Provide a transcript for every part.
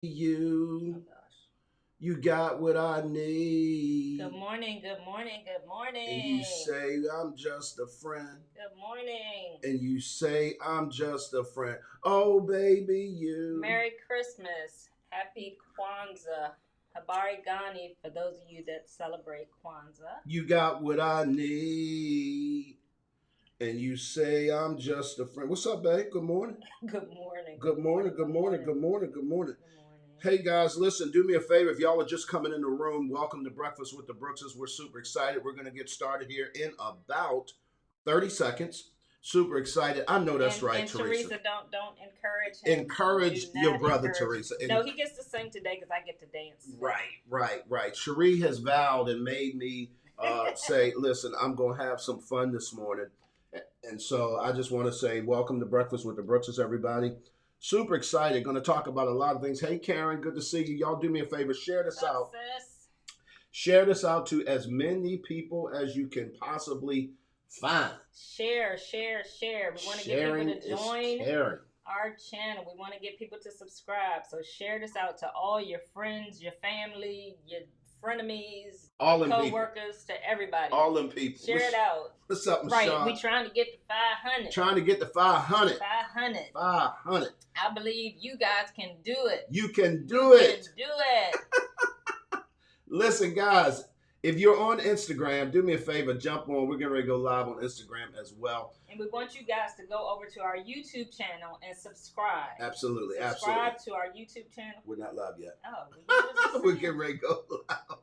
Oh You, gosh. you got what I need. Good morning, good morning, good And you morning. say, I'm just a friend. Good morning. And you say, I'm just a friend. Oh, baby, you. Merry Christmas. Happy Kwanzaa. Habari Gani for those of you that celebrate Kwanzaa. You got what I need. And you say, I'm just a friend. What's up, babe? Good morning. Good morning, good Good morning, morning, good good morning, morning, good morning, good morning. good morning. Hey guys, listen, do me a favor. If y'all are just coming in the room, welcome to Breakfast with the Brookses. We're super excited. We're going to get started here in about 30 seconds. Super excited. I know that's right, And Teresa. Teresa, don't encourage him. Do Encourage your not brother, encourage. Teresa. No, he gets to sing today because I get to dance Right. Cherie has vowed and made me say, listen, I'm going to have some fun this morning. And so I just want to say, welcome to Breakfast with the Brookses, everybody. Super excited. Going to talk about a lot of things. Hey, Karen, good to see you. Y'all do me a favor, share What's this up, out. sis? Share this out to as many people as you can possibly find. Share. We want to get people Sharing to is join caring. our channel. We want to get people to subscribe. So share this out to all your friends, your family, your frenemies, All them people. co-workers, to everybody. All them people. Share it out. What's up, Right. We Michelle? trying to get to 500. Trying to get to 500. 500. 500. I believe you guys can do it. You can do You it. can do it. Listen, guys, if you're on Instagram, do me a favor, jump on. We're getting ready to go live on Instagram as well. And we want you guys to go over to our YouTube channel and subscribe. Absolutely, Subscribe absolutely. to our YouTube channel. We're not live yet. Oh, We're getting ready to go live.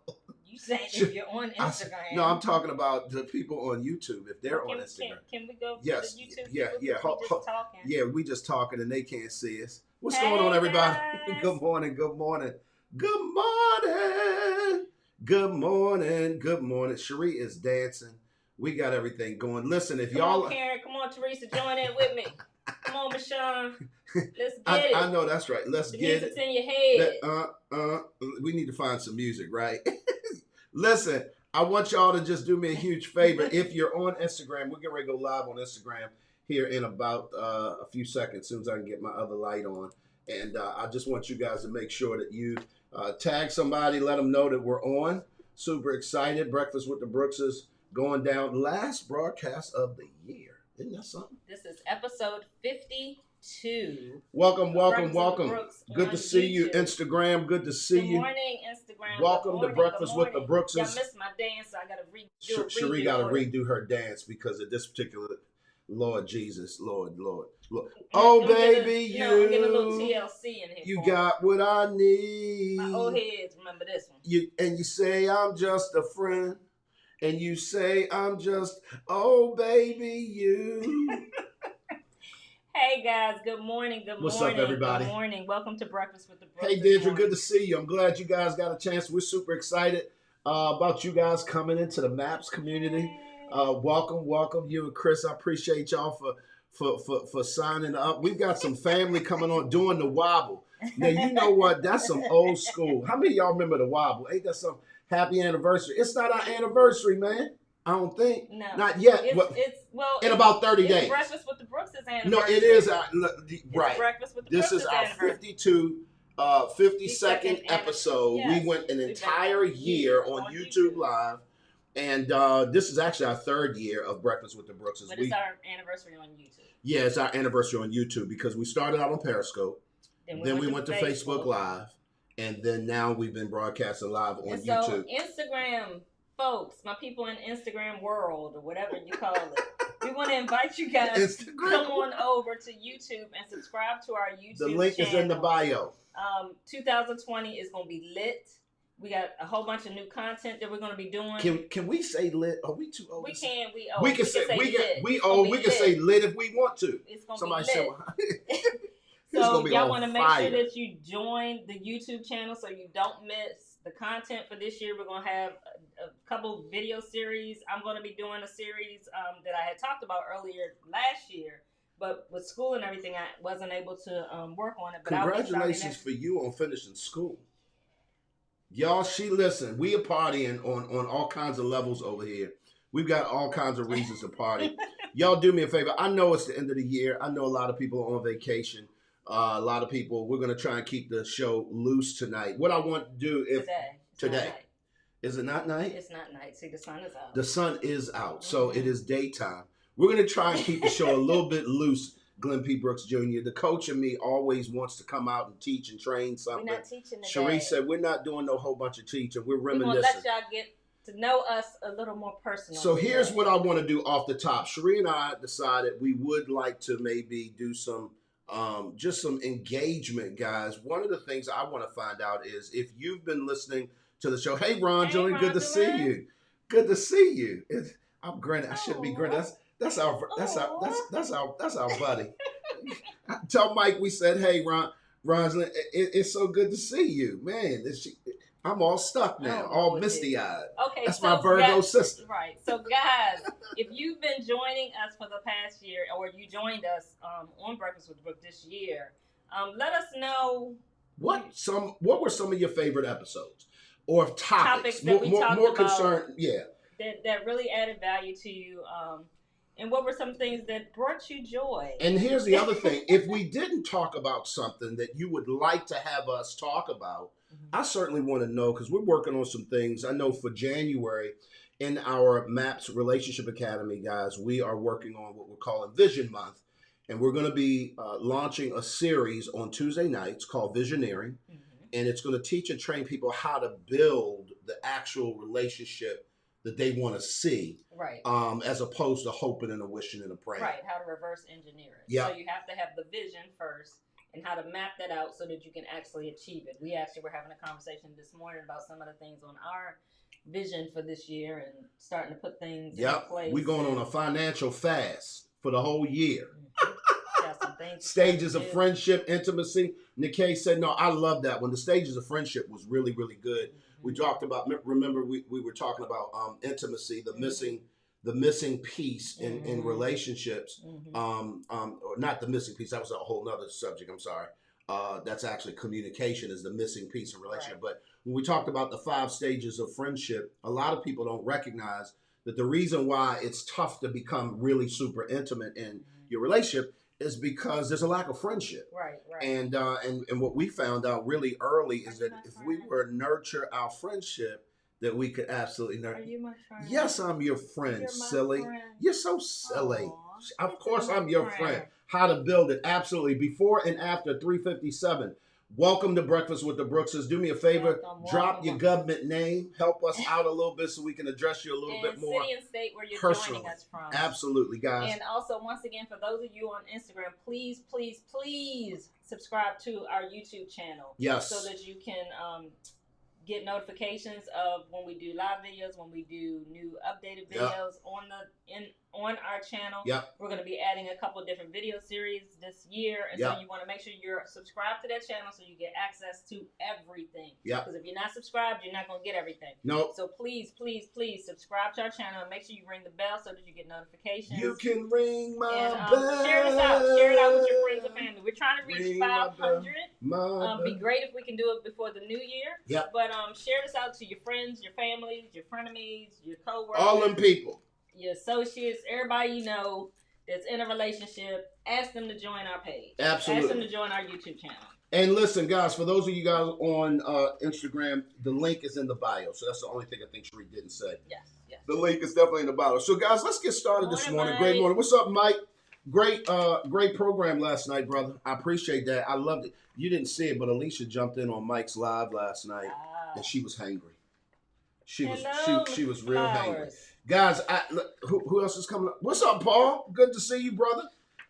You saying if you're on Instagram? No, I'm talking about the people on YouTube. If they're on Instagram, can we go to yes, the YouTube yeah, people? yeah. We just talking. Yeah, we just talking and they can't see us. What's Hey, going on, everybody? guys. Good morning. Good morning. Good morning. Good morning. Good morning. Cherie is dancing. We got everything going. Listen, if Come y'all on, Karen, come on, Teresa, join in with me. Come on, Michonne. Let's get it. I know that's right. Let's The get music's it. in your head. We need to find some music, right? Listen, I want y'all to just do me a huge favor. If you're on Instagram, we're getting ready to go live on Instagram here in about a few seconds, as soon as I can get my other light on. And I just want you guys to make sure that you tag somebody, let them know that we're on. Super excited. Breakfast with the Brookses going down. Last broadcast of the year. Isn't that something? This is episode 52. Welcome. Good to see you, Instagram. Good to see you. Good morning, Instagram. Welcome to Breakfast with the Brookses. Y'all missed my dance, so I got to redo Cherie got to redo her dance because of this particular. Lord Jesus, Lord. Oh, baby, you. I'm getting a little TLC in here. You got what I need. My old heads remember this one. You say I'm just a friend, and you say I'm just, oh, baby, you. Hey guys, good morning. What's up, everybody? Good morning. Welcome to Breakfast with the Brookses. Hey, Deirdre, good to see you. I'm glad you guys got a chance. We're super excited about you guys coming into the MAPS community. Welcome, you and Chris. I appreciate y'all for signing up. We've got some family coming on doing the wobble. Now you know what? That's some old school. How many of y'all remember the wobble? Ain't that some happy anniversary? It's not our anniversary, man. I don't think. No, not yet. In about 30 days. Breakfast with the Brookses anniversary. No, it is right. Breakfast with the This is our 52nd episode. Yes. We went an entire year on YouTube Live. And this is actually our third year of Breakfast with the Brookses. But it's our anniversary on YouTube. Yeah, it's our anniversary on YouTube because we started out on Periscope. Then we went to Facebook Live. And then now we've been broadcasting live on YouTube. So Instagram, folks, my people in Instagram world or whatever you call it. We want to invite you guys to come on over to YouTube and subscribe to our YouTube channel. The link is in the bio. 2020 is going to be lit. We got a whole bunch of new content that we're going to be doing. Can we say lit? Are we too old? We can. We can say lit. We can say lit if we want to. It's going to be lit. So y'all want to make sure that you join the YouTube channel so you don't miss the content for this year. We're going to have a couple video series. I'm going to be doing a series that I had talked about earlier last year. But with school and everything, I wasn't able to work on it. But congratulations for you on finishing school. Y'all, listen, we are partying on all kinds of levels over here. We've got all kinds of reasons to party. Y'all do me a favor. I know it's the end of the year. I know a lot of people are on vacation. A lot of people. We're gonna try and keep the show loose tonight. What I want to do if today. Is it not night? It's not night. See, the sun is out. The sun is out, so it is daytime. We're gonna try and keep the show a little bit loose. Glenn P. Brooks Jr., the coach in me, always wants to come out and teach and train something. We're not teaching today. Cherie said we're not doing no whole bunch of teaching. We're reminiscing. We're gonna let y'all get to know us a little more personal. So here's what I want to do off the top. Cherie and I decided we would like to maybe do some just some engagement, guys. One of the things I want to find out is if you've been listening to the show. Hey, Ron Julian, good to see you. Good to see you. I'm grinning. I shouldn't be grinning. That's our buddy. Tell Mike we said, hey, Ron, it's so good to see you, man. I'm all stuck now, all misty eyed. Okay, that's my Virgo sister. Right. So, guys, if you've been joining us for the past year, or you joined us on Breakfast with Brooke this year, let us know what were some of your favorite episodes or topics that we talked more about, concerned, yeah, that really added value to you. And what were some things that brought you joy? And here's the other thing. If we didn't talk about something that you would like to have us talk about, I certainly want to know, because we're working on some things. I know for January in our MAPS Relationship Academy, guys, we are working on what we're calling Vision Month. And we're going to be launching a series on Tuesday nights called Visioneering. And it's going to teach and train people how to build the actual relationship that they want to see, right? As opposed to hoping and a wishing and a praying, right? How to reverse engineer it. Yeah. So you have to have the vision first, and how to map that out so that you can actually achieve it. We actually were having a conversation this morning about some of the things on our vision for this year and starting to put things in place. We're going on a financial fast for the whole year. Got some things Stages of friendship, intimacy. Nikkei said, no, I love that one. The stages of friendship was really, really good. We talked about, remember we were talking about intimacy, the missing piece in relationships. Or not the missing piece, that was a whole nother subject, I'm sorry. That's actually communication is the missing piece in relationship. Right. But when we talked about the 5 stages of friendship, a lot of people don't recognize that the reason why it's tough to become really super intimate in your relationship is because there's a lack of friendship. Right. And what we found out really early is that if we were to nurture our friendship, that we could absolutely nurture. Are you my friend? Yes, I'm your friend, You're silly. Friend. You're so silly. Aww, of course I'm your friend. How to build it. Absolutely. Before and after 357. Welcome to Breakfast with the Brookses. Do me a favor. Drop your government name. Help us out a little bit so we can address you a little bit more. City and state where you're personally. Joining us from. Absolutely, guys. And also, once again, for those of you on Instagram, please subscribe to our YouTube channel. Yes. So that you can get notifications of when we do live videos, when we do new updated videos on our channel. We're going to be adding a couple of different video series this year, and so you want to make sure you're subscribed to that channel so you get access to everything. Because if you're not subscribed, you're not going to get everything. Nope. So please subscribe to our channel and make sure you ring the bell so that you get notifications. You can ring my bell. Share it out with your friends and family. We're trying to reach 500. Be great if we can do it before the new year. But share this out to your friends, your families, your frenemies, your coworkers, all them people, your associates, everybody you know that's in a relationship. Ask them to join our page. Absolutely. Ask them to join our YouTube channel. And listen, guys, for those of you guys on Instagram, the link is in the bio. So that's the only thing I think Cherie didn't say. Yes. The link is definitely in the bio. So, guys, let's get started this morning. Mike. Great morning. What's up, Mike? Great program last night, brother. I appreciate that. I loved it. You didn't see it, but Alicia jumped in on Mike's live last night, and she was hangry. She was real hangry. Guys, who else is coming up? What's up, Paul? Good to see you, brother.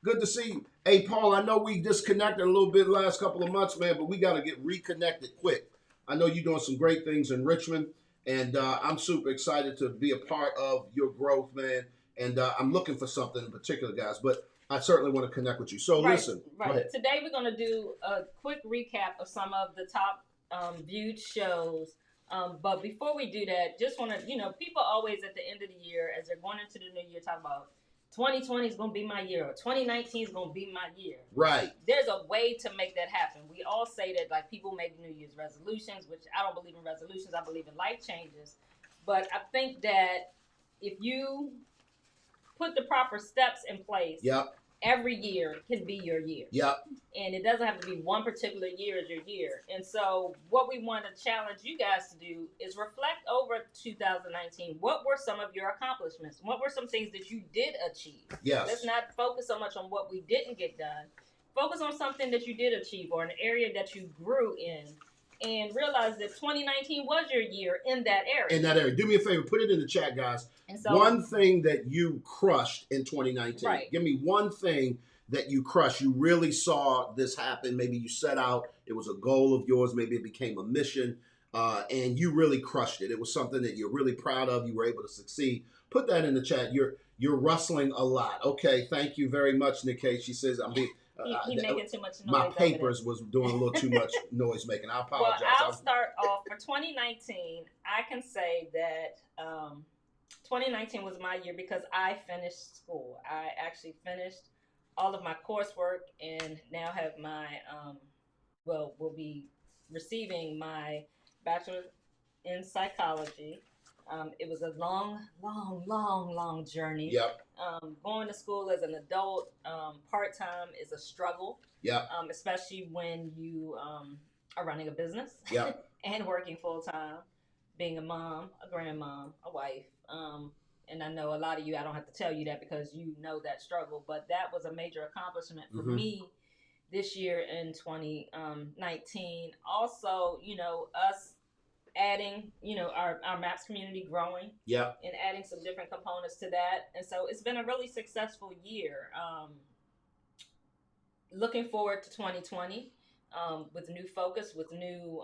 Good to see you. Hey, Paul, I know we disconnected a little bit last couple of months, man, but we got to get reconnected quick. I know you're doing some great things in Richmond, and I'm super excited to be a part of your growth, man. And I'm looking for something in particular, guys, but I certainly want to connect with you. So listen. Right. Today we're going to do a quick recap of some of the top viewed shows. But before we do that, just want to, people always at the end of the year, as they're going into the new year, talk about 2020 is going to be my year, or 2019 is going to be my year. Right. There's a way to make that happen. We all say that, like, people make New Year's resolutions, which I don't believe in resolutions. I believe in life changes. But I think that if you put the proper steps in place, every year can be your year. Yep. And it doesn't have to be one particular year as your year. And so what we want to challenge you guys to do is reflect over 2019. What were some of your accomplishments? What were some things that you did achieve? Yes. Let's not focus so much on what we didn't get done. Focus on something that you did achieve or an area that you grew in, and realize that 2019 was your year in that area. In that area. Do me a favor, put it in the chat, guys. And so, one thing that you crushed in 2019. Right. Give me one thing that you crushed. You really saw this happen. Maybe you set out, it was a goal of yours. Maybe it became a mission, and you really crushed it. It was something that you're really proud of. You were able to succeed. Put that in the chat. You're rustling a lot. Okay, thank you very much, Nikkei. She says, I'm being... He making too much noise. My papers was doing a little too much noise making. I apologize. Well, I'll start off for 2019. I can say that 2019 was my year because I finished school. I actually finished all of my coursework and now have my will be receiving my bachelor's in psychology. It was a long journey. Yep. Going to school as an adult part-time is a struggle. Yep. Especially when you are running a business. Yep. And working full-time, being a mom, a grandmom, a wife. And I know a lot of you, I don't have to tell you that because you know that struggle, but that was a major accomplishment for me this year in 2019. Also, us adding, our MAPS community growing. Yep. And adding some different components to that. And so it's been a really successful year. Looking forward to 2020 with new focus, with new,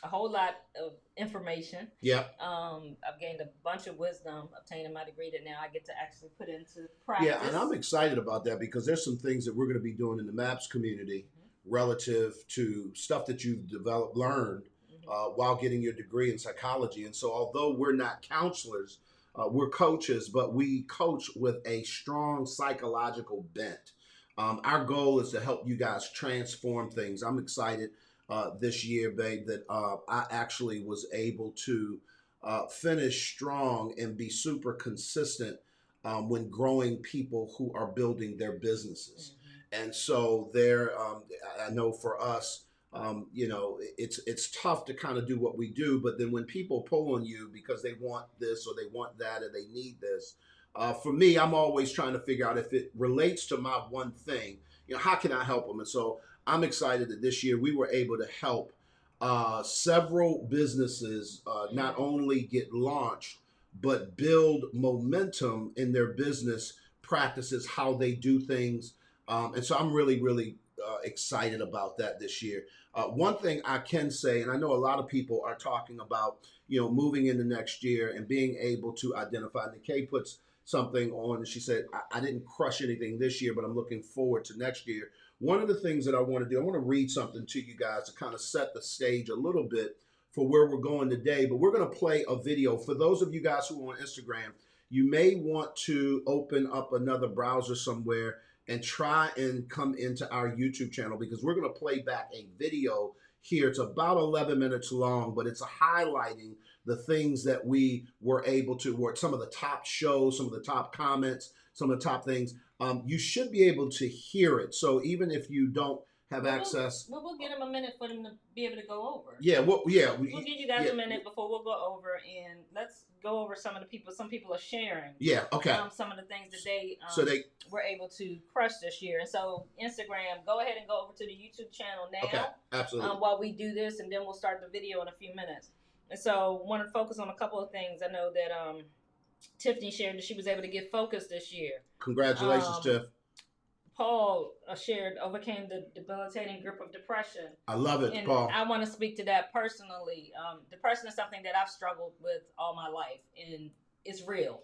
a whole lot of information. Yep. I've gained a bunch of wisdom, obtaining my degree that now I get to actually put into practice. Yeah, and I'm excited about that because there's some things that we're going to be doing in the MAPS community relative to stuff that you've learned while getting your degree in psychology. And so although we're not counselors, we're coaches, but we coach with a strong psychological bent. Our goal is to help you guys transform things. I'm excited this year, babe, that I actually was able to finish strong and be super consistent when growing people who are building their businesses. And so I know for us, it's tough to kind of do what we do, but then when people pull on you because they want this or they want that or they need this, for me, I'm always trying to figure out if it relates to my one thing, how can I help them? And so I'm excited that this year we were able to help several businesses not only get launched, but build momentum in their business practices, how they do things. And so I'm really, really excited about that this year. One thing I can say, and I know a lot of people are talking about, moving into next year and being able to identify. Nikkei puts something on, and she said, I didn't crush anything this year, but I'm looking forward to next year. One of the things that I want to do, I want to read something to you guys to kind of set the stage a little bit for where we're going today, but we're going to play a video. For those of you guys who are on Instagram, you may want to open up another browser somewhere and try and come into our YouTube channel because we're going to play back a video here. It's about 11 minutes long, but it's highlighting the things that we were able to work, some of the top shows, some of the top comments, some of the top things. You should be able to hear it. So even if you don't have access. We'll give them a minute for them to be able to go over. Yeah, we'll give you guys a minute before we'll go over, and let's go over some people are sharing. Yeah, okay. Some of the things that they were able to crush this year. And so Instagram, go ahead and go over to the YouTube channel now. Okay, absolutely. While we do this, and then we'll start the video in a few minutes. And so want to focus on a couple of things. I know that Tiffany shared that she was able to get focused this year. Congratulations, Tiff. Paul overcame the debilitating grip of depression. I love it, and Paul. I want to speak to that personally. Depression is something that I've struggled with all my life, and it's real.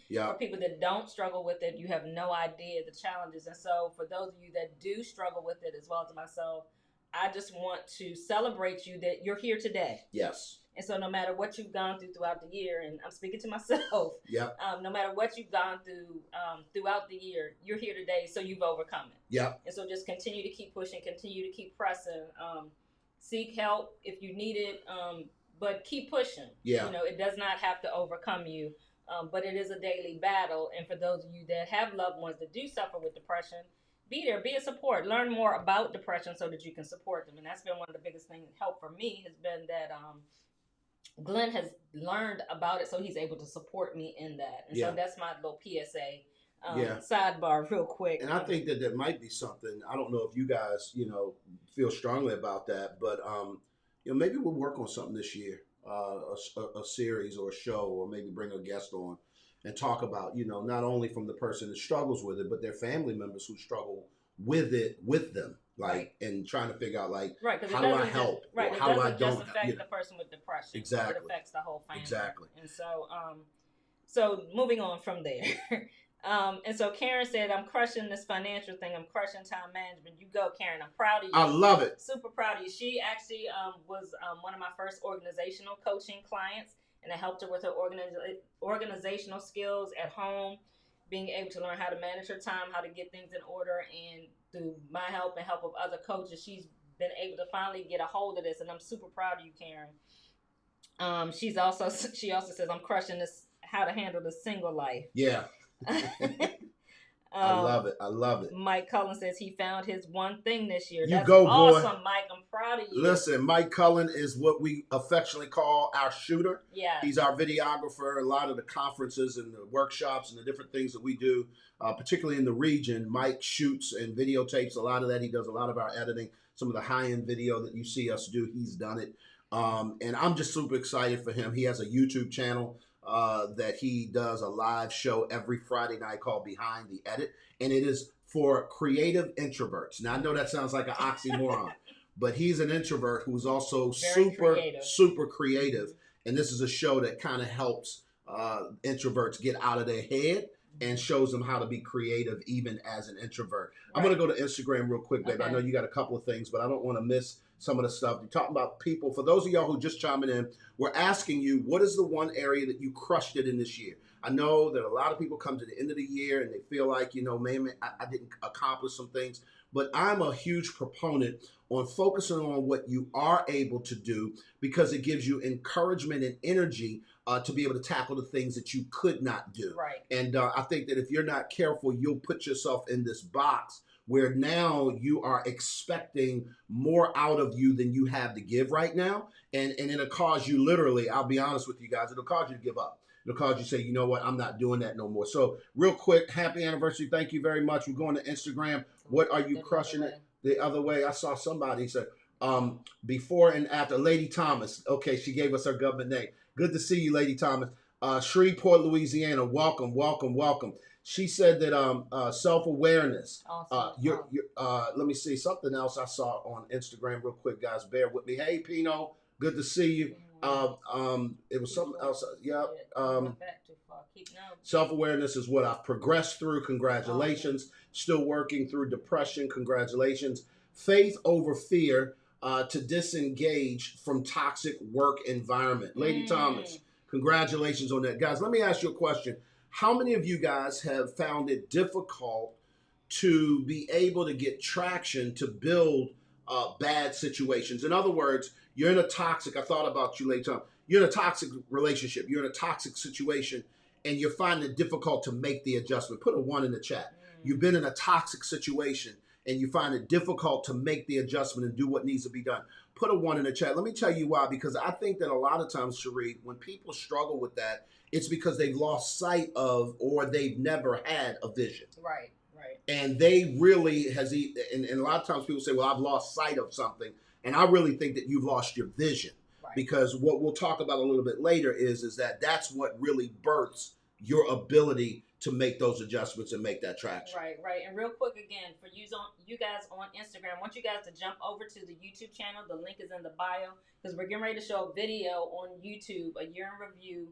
Yeah. For people that don't struggle with it, you have no idea the challenges. And so for those of you that do struggle with it, as well as myself, I just want to celebrate you that you're here today. Yes. And so no matter what you've gone through throughout the year, and I'm speaking to myself, yep. No matter what you've gone through throughout the year, you're here today, so you've overcome it. Yep. And so just continue to keep pushing, continue to keep pressing. Seek help if you need it, but keep pushing. Yeah. It does not have to overcome you. but it is a daily battle. And for those of you that have loved ones that do suffer with depression, be there, be a support, learn more about depression so that you can support them. And that's been one of the biggest things. Help for me has been that Glenn has learned about it, so he's able to support me in that. And so that's my little PSA. Sidebar, real quick. And I think that that might be something. I don't know if you guys, feel strongly about that, but maybe we'll work on something this year, a series or a show, or maybe bring a guest on and talk about, not only from the person that struggles with it, but their family members who struggle with it with them, and trying to figure out, how do I help? Right, how do I don't just affect the person with depression. Exactly. It affects the whole family. Exactly. And so moving on from there. And so Karen said, I'm crushing this financial thing. I'm crushing time management. You go, Karen. I'm proud of you. I love it. Super proud of you. She actually was one of my first organizational coaching clients, and I helped her with her organizational skills at home, being able to learn how to manage her time, how to get things in order, and through my help and help of other coaches, she's been able to finally get a hold of this, and I'm super proud of you, Karen. She also says, I'm crushing this, how to handle the single life. Yeah. I love it. I love it. Mike Cullen says he found his one thing this year. That's awesome, boy. Mike. I'm proud of you. Listen, Mike Cullen is what we affectionately call our shooter. Yeah. He's our videographer. A lot of the conferences and the workshops and the different things that we do, particularly in the region, Mike shoots and videotapes a lot of that. He does a lot of our editing. Some of the high-end video that you see us do, he's done it. And I'm just super excited for him. He has a YouTube channel that he does a live show every Friday night called Behind the Edit, and it is for creative introverts. Now I know that sounds like an oxymoron, but he's an introvert who's also super creative, and this is a show that kind of helps introverts get out of their head and shows them how to be creative even as an introvert. Right. I'm going to go to Instagram real quick, babe. Okay. I know you got a couple of things, but I don't want to miss some of the stuff. You're talking about people. For those of y'all who just chiming in, we're asking you, what is the one area that you crushed it in this year? I know that a lot of people come to the end of the year and they feel like, man, I didn't accomplish some things. But I'm a huge proponent on focusing on what you are able to do, because it gives you encouragement and energy to be able to tackle the things that you could not do. Right. And I think that if you're not careful, you'll put yourself in this box where now you are expecting more out of you than you have to give right now. And it'll cause you literally, I'll be honest with you guys, it'll cause you to give up. It'll cause you to say, you know what, I'm not doing that no more. So real quick, happy anniversary. Thank you very much. We're going to Instagram. What are you crushing it? The other way, I saw somebody said, before and after. Lady Thomas. Okay, she gave us her government name. Good to see you, Lady Thomas. Shreveport, Louisiana. Welcome, welcome, welcome. She said that self-awareness. Awesome. Let me see something else I saw on Instagram real quick, guys. Bear with me. Hey, Pino. Good to see you. It was something else. Yeah. Self-awareness is what I've progressed through. Congratulations. Still working through depression. Congratulations. Faith over fear to disengage from toxic work environment. Lady Thomas, congratulations on that. Guys, let me ask you a question. How many of you guys have found it difficult to be able to get traction to build bad situations? In other words, you're in a toxic, I thought about you later, you're in a toxic relationship, you're in a toxic situation, and you're finding it difficult to make the adjustment. Put a 1 in the chat. You've been in a toxic situation and you find it difficult to make the adjustment and do what needs to be done. Put a 1 in the chat. Let me tell you why, because I think that a lot of times, Cherie, when people struggle with that, it's because they've lost sight of, or they've never had a vision. Right. And they really and a lot of times people say, well, I've lost sight of something. And I really think that you've lost your vision. Right. Because what we'll talk about a little bit later is that that's what really births your ability to make those adjustments and make that traction. Right. And real quick again, for you guys on Instagram, I want you guys to jump over to the YouTube channel. The link is in the bio, because we're getting ready to show a video on YouTube, a year in review,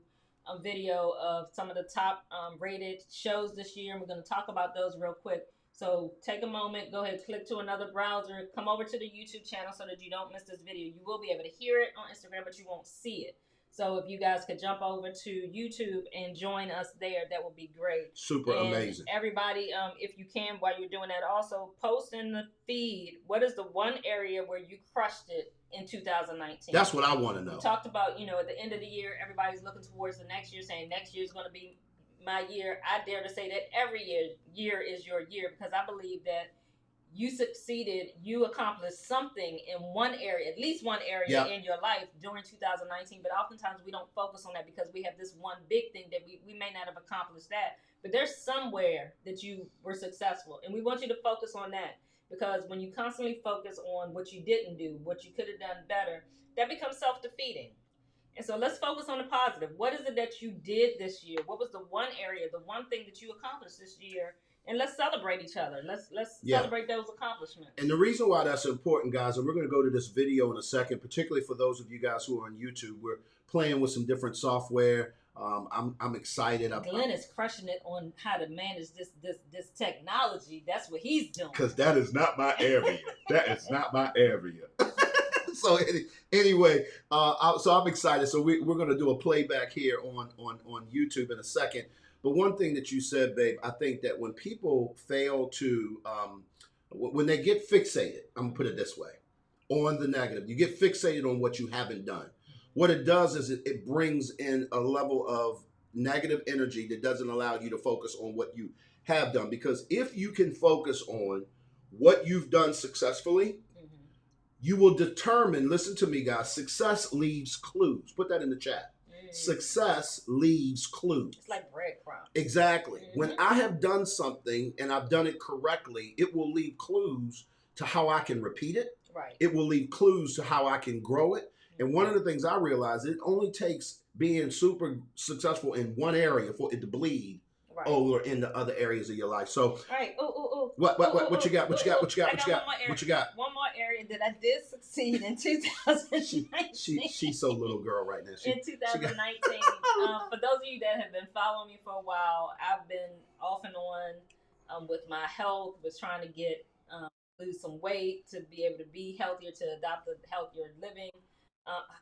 a video of some of the top rated shows this year. And we're going to talk about those real quick. So take a moment, go ahead, click to another browser, come over to the YouTube channel so that you don't miss this video. You will be able to hear it on Instagram, but you won't see it. So if you guys could jump over to YouTube and join us there, that would be great. Super amazing. Everybody, if you can, while you're doing that, also post in the feed, what is the one area where you crushed it in 2019? That's what I want to know. We talked about, at the end of the year, everybody's looking towards the next year, saying next year is going to be my year. I dare to say that every year is your year, because I believe that you succeeded, you accomplished something in one area, at least one area in your life during 2019. But oftentimes we don't focus on that because we have this one big thing that we may not have accomplished that. But there's somewhere that you were successful. And we want you to focus on that, because when you constantly focus on what you didn't do, what you could have done better, that becomes self-defeating. And so let's focus on the positive. What is it that you did this year? What was the one area, the one thing that you accomplished this year? And let's celebrate each other. Let's celebrate those accomplishments. And the reason why that's important, guys, and we're going to go to this video in a second, particularly for those of you guys who are on YouTube. We're playing with some different software. I'm excited. Glenn is crushing it on how to manage this technology. That's what he's doing. Because that is not my area. That is not my area. So anyway, so I'm excited. So we're going to do a playback here on YouTube in a second. But one thing that you said, babe, I think that when people fail to, when they get fixated, I'm going to put it this way, on the negative, you get fixated on what you haven't done. What it does is it brings in a level of negative energy that doesn't allow you to focus on what you have done. Because if you can focus on what you've done successfully, you will determine, listen to me, guys, success leaves clues. Put that in the chat. Success leaves clues. It's like breadcrumbs. Exactly. When I have done something and I've done it correctly, it will leave clues to how I can repeat it. Right. It will leave clues to how I can grow it. And one of the things I realize, it only takes being super successful in one area for it to bleed over in the other areas of your life. So, right. What you got? What you got? One more area that I did succeed in 2019. She's so little girl right now. In 2019, for those of you that have been following me for a while, I've been off and on with my health, was trying to get lose some weight to be able to be healthier, to adopt a healthier living,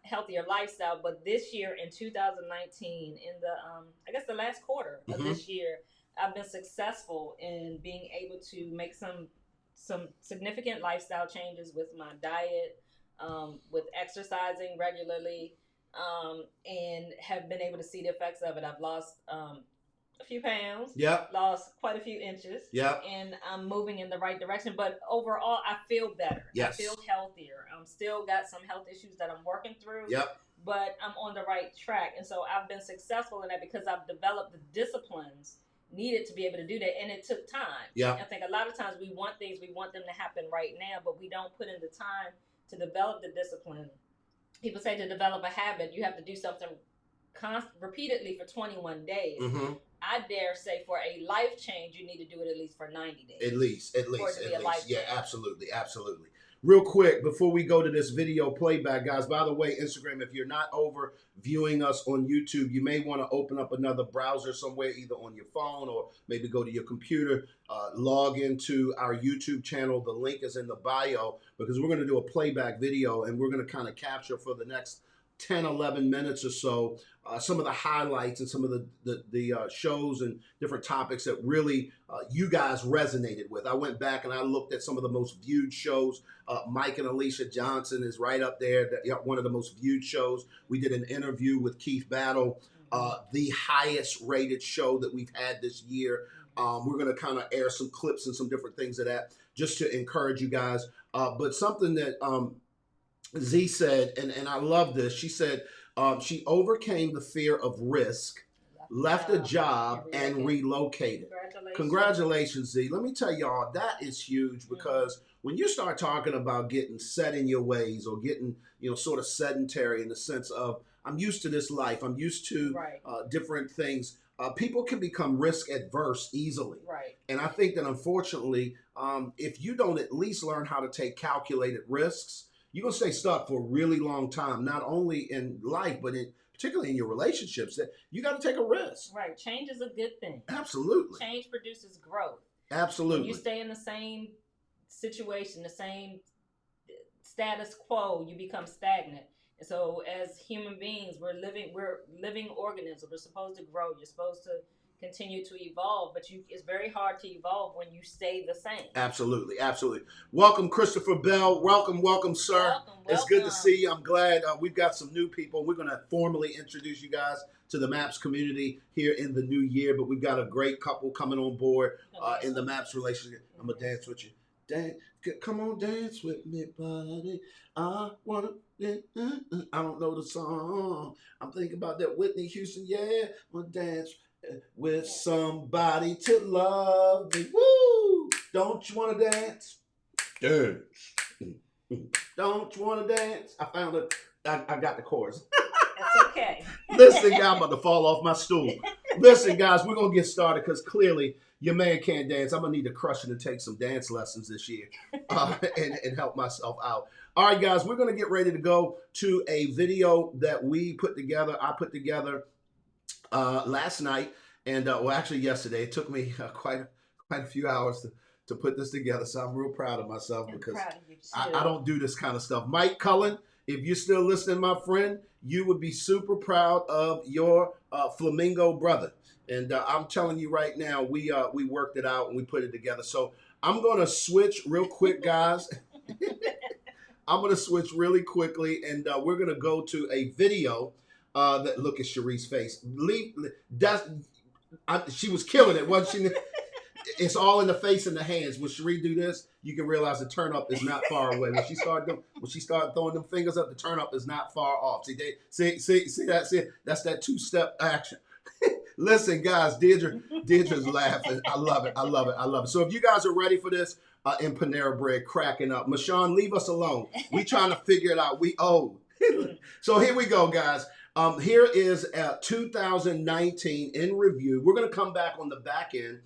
healthier lifestyle. But this year in 2019, in the I guess the last quarter of this year, I've been successful in being able to make some significant lifestyle changes with my diet, with exercising regularly, and have been able to see the effects of it. I've lost a few pounds. Yep. Lost quite a few inches. Yep. And I'm moving in the right direction. But overall, I feel better. Yes. I feel healthier. I'm still got some health issues that I'm working through. Yep. But I'm on the right track. And so I've been successful in that because I've developed the disciplines needed to be able to do that. And it took time. Yeah. I think a lot of times we want things, we want them to happen right now, but we don't put in the time to develop the discipline. People say to develop a habit, you have to do something repeatedly for 21 days. I dare say for a life change, you need to do it at least for 90 days. At least. For it to be a life change. Yeah, absolutely. Real quick, before we go to this video playback, guys, by the way, Instagram, if you're not over viewing us on YouTube, you may want to open up another browser somewhere, either on your phone or maybe go to your computer, log into our YouTube channel. The link is in the bio, because we're going to do a playback video and we're going to kind of capture for the next 10, 11 minutes or so, some of the highlights and some of the shows and different topics that really you guys resonated with. I went back and I looked at some of the most viewed shows. Mike and Alicia Johnson is right up there, one of the most viewed shows. We did an interview with Keith Battle, the highest rated show that we've had this year. We're going to kind of air some clips and some different things of that just to encourage you guys. But something that Z said, and I love this, she said she overcame the fear of risk, left a job, and relocated. Congratulations, Z. Let me tell y'all, that is huge, because when you start talking about getting set in your ways or getting, sort of sedentary in the sense of, I'm used to this life, I'm used to different things, people can become risk adverse easily. Right. And I think that unfortunately, if you don't at least learn how to take calculated risks, you're going to stay stuck for a really long time, not only in life, but particularly in your relationships, that you got to take a risk. Right. Change is a good thing. Absolutely. Change produces growth. Absolutely. When you stay in the same situation, the same status quo, you become stagnant. And so as human beings, we're living organisms. We're supposed to grow. You're supposed to, continue to evolve, but it's very hard to evolve when you stay the same. Absolutely, absolutely. Welcome, Christopher Bell. Welcome, sir. Welcome. It's good to see you. I'm glad we've got some new people. We're going to formally introduce you guys to the MAPS community here in the new year, but we've got a great couple coming on board in the MAPS relationship. I'm going to dance with you. Dance, come on, dance with me, buddy. I want to. I don't know the song. I'm thinking about that Whitney Houston. Yeah, I'm going to dance with somebody to love me. Woo! Don't you want to dance? Dance. Don't you want to dance? I found it. I got the chorus. That's okay. Listen, guys, I'm about to fall off my stool. Listen, guys, we're going to get started because clearly your man can't dance. I'm going to need to crush it and take some dance lessons this year and help myself out. All right, guys, we're going to get ready to go to a video that I put together last night and well, actually yesterday. It took me quite a few hours to put this together, so I'm real proud of myself because I don't do this kind of stuff. Mike Cullen, if you're still listening, my friend, you would be super proud of your Flamingo brother. And I'm telling you right now, we worked it out and we put it together. So I'm going to switch real quick, guys. I'm going to switch really quickly, and we're going to go to a video that look at Cherie's face. She was killing it, wasn't she? It's all in the face and the hands. When Cherie do this, you can realize the turn up is not far away. When she started throwing them fingers up, the turn up is not far off. See that's that two-step action. Listen, guys, Deidre's laughing. I love it. So if you guys are ready for this, in Panera Bread cracking up. Mashawn, leave us alone. We trying to figure it out. We owe. So here we go, guys. Here is 2019 in review. We're going to come back on the back end.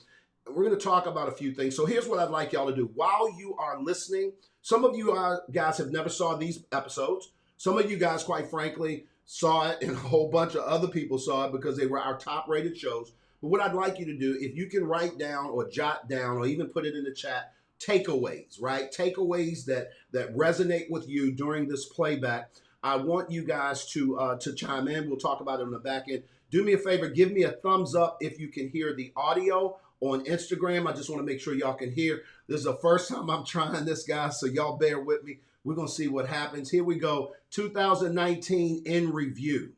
We're going to talk about a few things. So here's what I'd like y'all to do. While you are listening, some of you guys have never saw these episodes. Some of you guys, quite frankly, saw it, and a whole bunch of other people saw it because they were our top-rated shows. But what I'd like you to do, if you can write down or jot down or even put it in the chat, takeaways, right? Takeaways that resonate with you during this playback. I want you guys to chime in. We'll talk about it on the back end. Do me a favor, give me a thumbs up if you can hear the audio on Instagram. I just want to make sure y'all can hear. This is the first time I'm trying this, guys, so y'all bear with me. We're going to see what happens. Here we go. 2019 in review.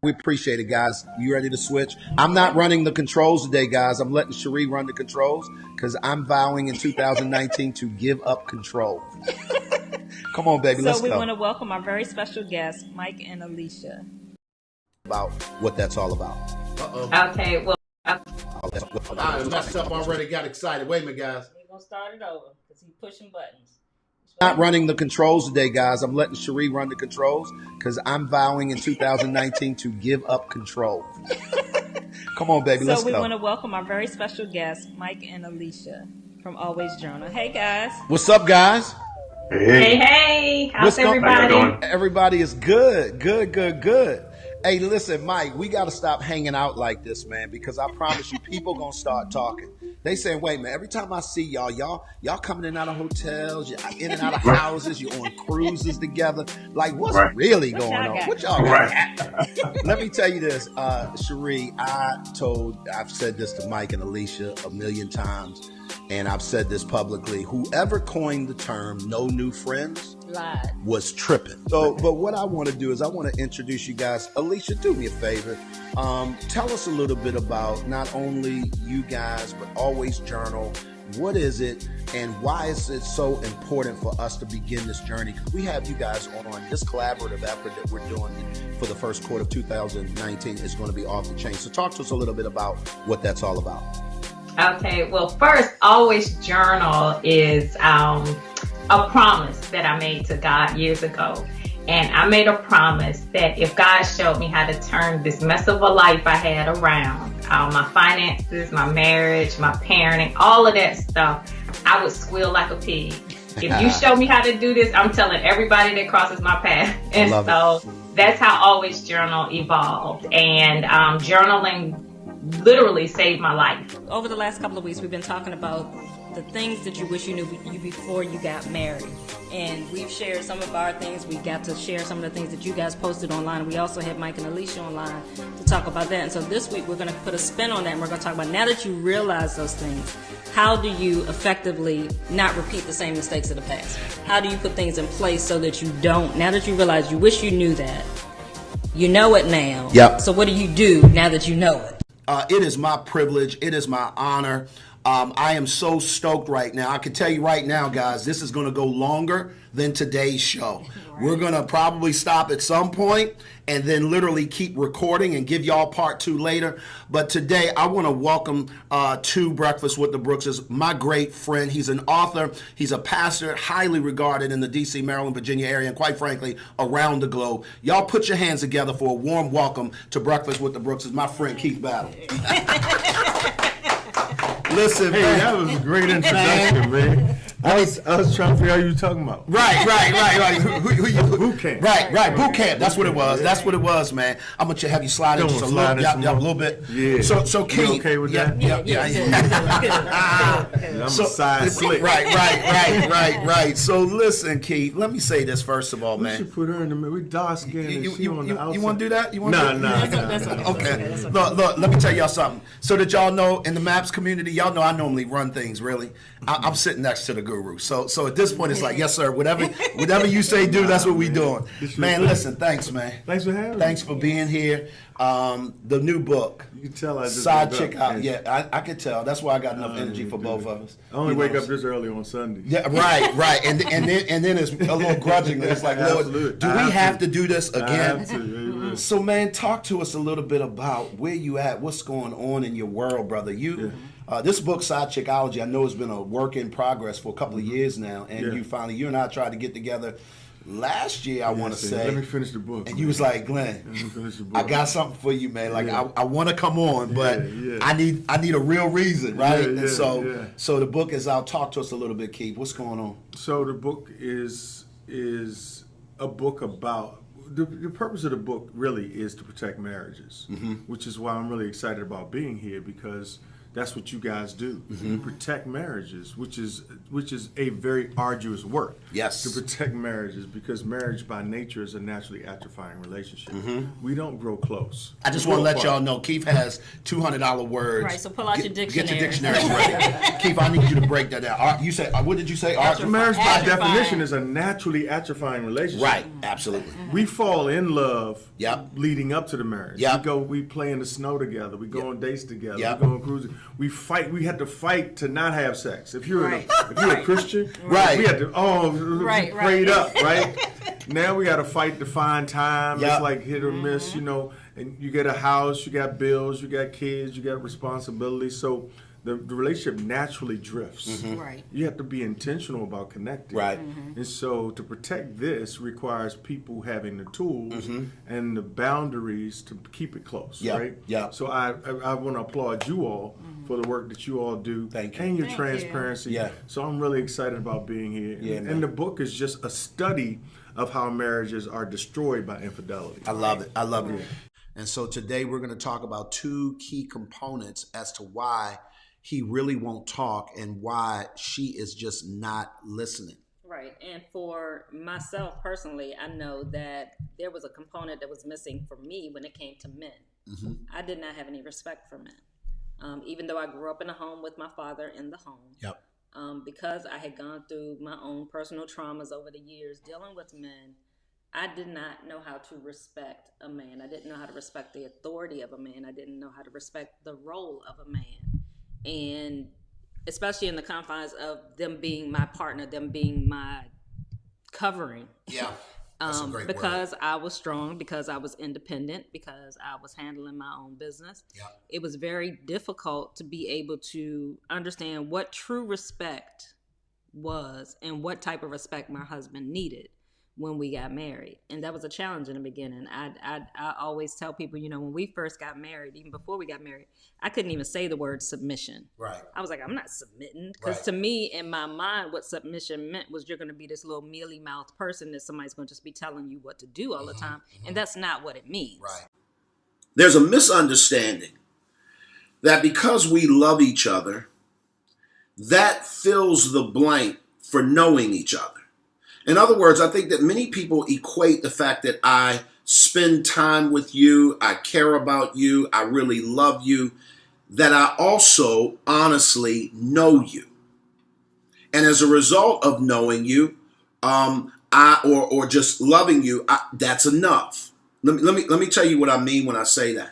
We appreciate it, guys. You ready to switch? I'm not running the controls today, guys. I'm letting Cherie run the controls because I'm vowing in 2019 to give up control. Come on, baby. Let's go. So we want to welcome our very special guests, Mike and Alicia. About what that's all about. Uh-oh. Okay, well. I messed up already. Got excited. Wait a minute, guys. We're going to start it over because he's pushing buttons. Not running the controls today, guys. I'm letting Cherie run the controls because I'm vowing in 2019 to give up control. Come on, baby. Let's go. So we want to welcome our very special guests, Mike and Alicia from Always Journal. Hey, guys. What's up, guys? Hey. How's everybody? Everybody is good. Hey, listen, Mike, we got to stop hanging out like this, man, because I promise you, people going to start talking. They saying, wait, man, every time I see y'all coming in and out of hotels, you're in and out of houses, you're on cruises together. Like, what's really going on? What y'all got? Let me tell you this, Cherie, I've said this to Mike and Alicia a million times, and I've said this publicly. Whoever coined the term "no new friends" was tripping. So, but what I want to do is I want to introduce you guys. Alicia, do me a favor. Tell us a little bit about not only you guys, but Always Journal. What is it, and why is it so important for us to begin this journey? Because we have you guys on this collaborative effort that we're doing for the first quarter of 2019 is going to be off the chain. So talk to us a little bit about what that's all about. Okay, well, first, Always Journal is a promise that I made to God years ago. And I made a promise that if God showed me how to turn this mess of a life I had around, my finances, my marriage, my parenting, all of that stuff, I would squeal like a pig. If you show me how to do this, I'm telling everybody that crosses my path. And so that's how Always Journal evolved. And journaling literally saved my life. Over the last couple of weeks, we've been talking about the things that you wish you knew before you got married. And we've shared some of our things. We got to share some of the things that you guys posted online. We also had Mike and Alicia online to talk about that. And so this week we're going to put a spin on that, and we're going to talk about, now that you realize those things, how do you effectively not repeat the same mistakes of the past? How do you put things in place so that you don't, now that you realize you wish you knew that, you know it now. Yep. So what do you do now that you know it? It is my privilege. It is my honor. I am so stoked right now. I can tell you right now, guys, this is going to go longer than today's show. Right. We're going to probably stop at some point and then literally keep recording and give y'all part 2 later. But today, I want to welcome to Breakfast with the Brookses my great friend. He's an author. He's a pastor, highly regarded in the D.C., Maryland, Virginia area, and quite frankly, around the globe. Y'all put your hands together for a warm welcome to Breakfast with the Brookses, my friend Keith Battle. Listen, hey, man. That was a great introduction, man. I was trying to figure out what you were talking about. Right. Boot camp. Right. Boot camp. That's what it was. Yeah. That's what it was, man. I'm gonna have you slide in just a little bit. Yeah. So Keith. You okay with that? Yeah. I'm a side slick. Right. So listen, Keith. Let me say this first of all, man. We should put her in the middle. We dark skinned and she on the outside. You want to do that? Nah. Okay. Look. Let me tell y'all something. So that y'all know, in the MAPS community, y'all know I normally run things. Really, I'm sitting next to the guru. So at this point, it's like, yes, sir. Whatever you say, do. That's what we doing. Man, listen. Thanks, man. Thanks for having me. Thanks for being here. The new book. You can tell I just Side Chick Out. Yeah, I could tell. That's why I got enough energy for both of us. I only wake up this early on Sunday. Yeah, right. And then it's a little grudgingly. It's like, Lord, do we have to do this again? I have to. So, man, talk to us a little bit about where you at, what's going on in your world, brother. This book, Side Chickology, I know has been a work in progress for a couple of years now, and you and I tried to get together last year, I want to say. Let me finish the book. And you was like, Glenn, I got something for you, man. Like, I want to come on, but I need a real reason, right? And so the book is out. Talk to us a little bit, Keith. What's going on? So the book is a book about, the purpose of the book really is to protect marriages, which is why I'm really excited about being here, because that's what you guys do. You protect marriages, which is a very arduous work. Yes. To protect marriages, because marriage by nature is a naturally atrophying relationship. We don't grow close. I just want to let y'all know, Keith has $200 words. Right, so pull out your dictionary. Get your dictionary ready. Keith, I need you to break that down. You said, what did you say? Marriage by definition is a naturally atrophying relationship. Right, absolutely. We fall in love leading up to the marriage. We play in the snow together. We go on dates together. We go on cruising. We fight. We had to fight to not have sex. If you're a Christian, we had to prayed up, right? Now we got to fight to find time. It's like hit or miss, And you get a house, you got bills, you got kids, you got responsibilities. So the relationship naturally drifts. Right. You have to be intentional about connecting. Right. And so to protect this requires people having the tools and the boundaries to keep it close, right? Yeah. So I want to applaud you all for the work that you all do. Thank you. And your transparency. Yeah. So I'm really excited about being here. And the book is just a study of how marriages are destroyed by infidelity. I love it. And so today we're going to talk about 2 key components as to why he really won't talk and why she is just not listening. Right. And for myself personally, I know that there was a component that was missing for me when it came to men. I did not have any respect for men. Even though I grew up in a home with my father in the home. Because I had gone through my own personal traumas over the years dealing with men, I did not know how to respect a man. I didn't know how to respect the authority of a man. I didn't know how to respect the role of a man. And especially in the confines of them being my partner, them being my covering. Yeah. That's a great because word. I was strong, because I was independent, because I was handling my own business. It was very difficult to be able to understand what true respect was and what type of respect my husband needed when we got married. And that was a challenge in the beginning. I always tell people, when we first got married, even before we got married, I couldn't even say the word submission. Right. I was like, I'm not submitting. Because to me, in my mind, what submission meant was you're going to be this little mealy-mouthed person that somebody's going to just be telling you what to do all the time. And that's not what it means. Right. There's a misunderstanding that because we love each other, that fills the blank for knowing each other. In other words, I think that many people equate the fact that I spend time with you, I care about you, I really love you, that I also honestly know you. And as a result of knowing you, or just loving you, that's enough. Let me tell you what I mean when I say that.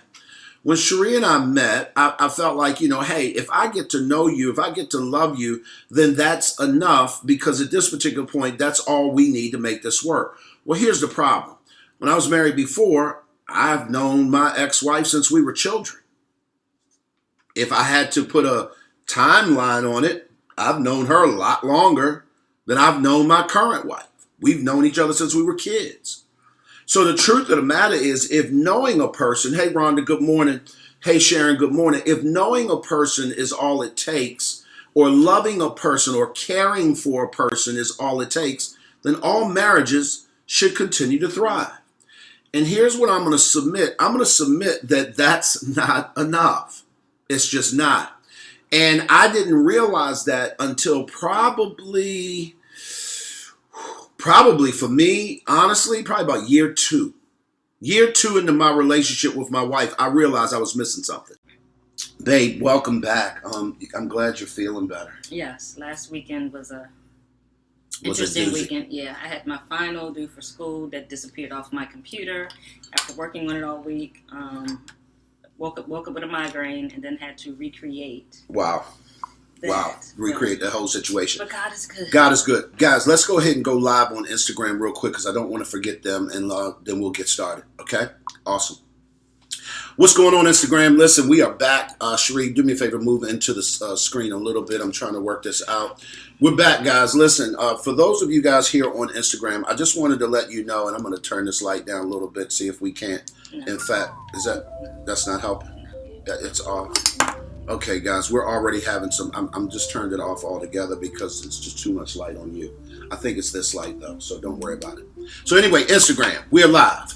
When Cherie and I met, I felt like, hey, if I get to know you, if I get to love you, then that's enough, because at this particular point, that's all we need to make this work. Well, here's the problem. When I was married before, I've known my ex-wife since we were children. If I had to put a timeline on it, I've known her a lot longer than I've known my current wife. We've known each other since we were kids. So the truth of the matter is, if knowing a person, hey, Rhonda, good morning. Hey, Sharon, good morning. If knowing a person is all it takes, or loving a person or caring for a person is all it takes, then all marriages should continue to thrive. And here's what I'm going to submit. I'm going to submit that that's not enough. It's just not. And I didn't realize that until probably for me, honestly, probably about year two. Year two into my relationship with my wife, I realized I was missing something. Babe, welcome back. I'm glad you're feeling better. Yes, last weekend was a interesting weekend. Yeah, I had my final due for school that disappeared off my computer after working on it all week. Woke up with a migraine and then had to recreate. Wow. Recreate the whole situation. But God is good. God is good. Guys, let's go ahead and go live on Instagram real quick, because I don't want to forget them, and then we'll get started. Okay? Awesome. What's going on, Instagram? Listen, we are back. Cherie, do me a favor, move into the screen a little bit. I'm trying to work this out. We're back, guys. Listen, for those of you guys here on Instagram, I just wanted to let you know, and I'm going to turn this light down a little bit, see if we can't. No. In fact, that's not helping? It's off. Okay, guys, we're already having some. I'm just turned it off altogether because it's just too much light on you. I think it's this light, though, so don't worry about it. So anyway, Instagram, we're live.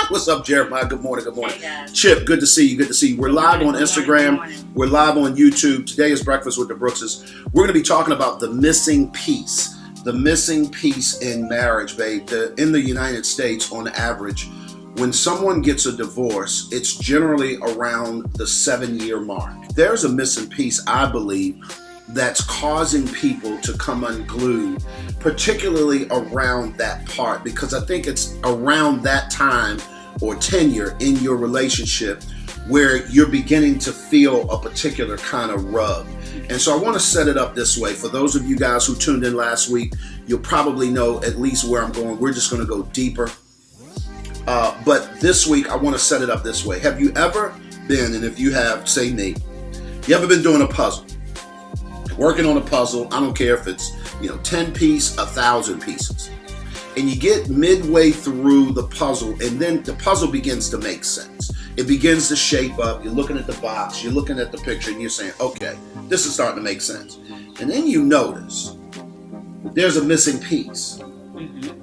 What's up, Jeremiah? Good morning. Good morning. Hey, guys. Chip, good to see you. Good to see you. We're live on Instagram. We're live on YouTube. Today is Breakfast with the Brookses. We're going to be talking about the missing piece. The missing piece in marriage, babe. In the United States, on average, when someone gets a divorce, it's generally around the 7-year mark. There's a missing piece, I believe, that's causing people to come unglued, particularly around that part, because I think it's around that time or tenure in your relationship where you're beginning to feel a particular kind of rub. And so I want to set it up this way. For those of you guys who tuned in last week, you'll probably know at least where I'm going. We're just going to go deeper. But this week, I want to set it up this way. Have you ever been, and if you have, say me, you ever been doing a puzzle? Working on a puzzle, I don't care if it's 10 piece, 1,000 pieces. And you get midway through the puzzle, and then the puzzle begins to make sense. It begins to shape up. You're looking at the box, you're looking at the picture, and you're saying, okay, this is starting to make sense. And then you notice there's a missing piece.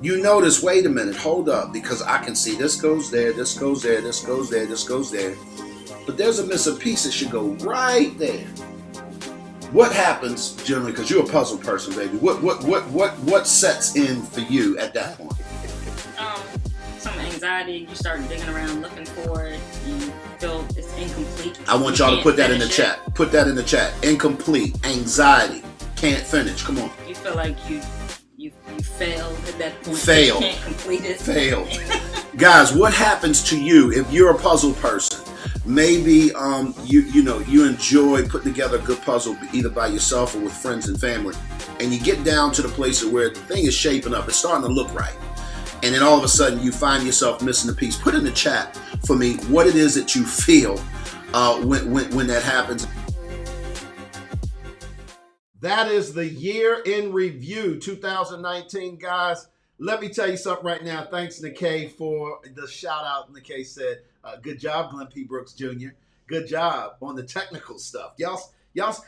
You notice, wait a minute, hold up, because I can see this goes there, this goes there, this goes there, this goes there. But there's a missing piece that should go right there. What happens generally, because you're a puzzle person, baby, what sets in for you at that point? Some anxiety. You start digging around looking for it. You feel it's incomplete. I want y'all to put that in the chat. Put that in the chat. Incomplete. Anxiety. Can't finish. Come on. You feel like you failed at that point. Failed. You can't complete it. Failed. Guys, what happens to you if you're a puzzle person? Maybe you enjoy putting together a good puzzle either by yourself or with friends and family, and you get down to the place where the thing is shaping up, it's starting to look right, and then all of a sudden you find yourself missing a piece. Put in the chat for me what it is that you feel when that happens. That is the year in review, 2019, guys. Let me tell you something right now. Thanks, Nikkei, for the shout out. Nikkei said, good job, Glenn P. Brooks Jr. Good job on the technical stuff. Y'all,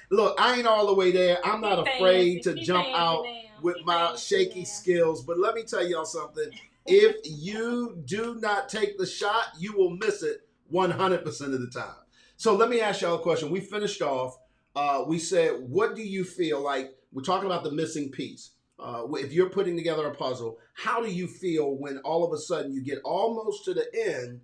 look, I ain't all the way there. I'm not afraid to jump out with my shaky skills. But let me tell y'all something. If you do not take the shot, you will miss it 100% of the time. So let me ask y'all a question. We finished off we said, what do you feel like? We're talking about the missing piece. If you're putting together a puzzle, how do you feel when all of a sudden you get almost to the end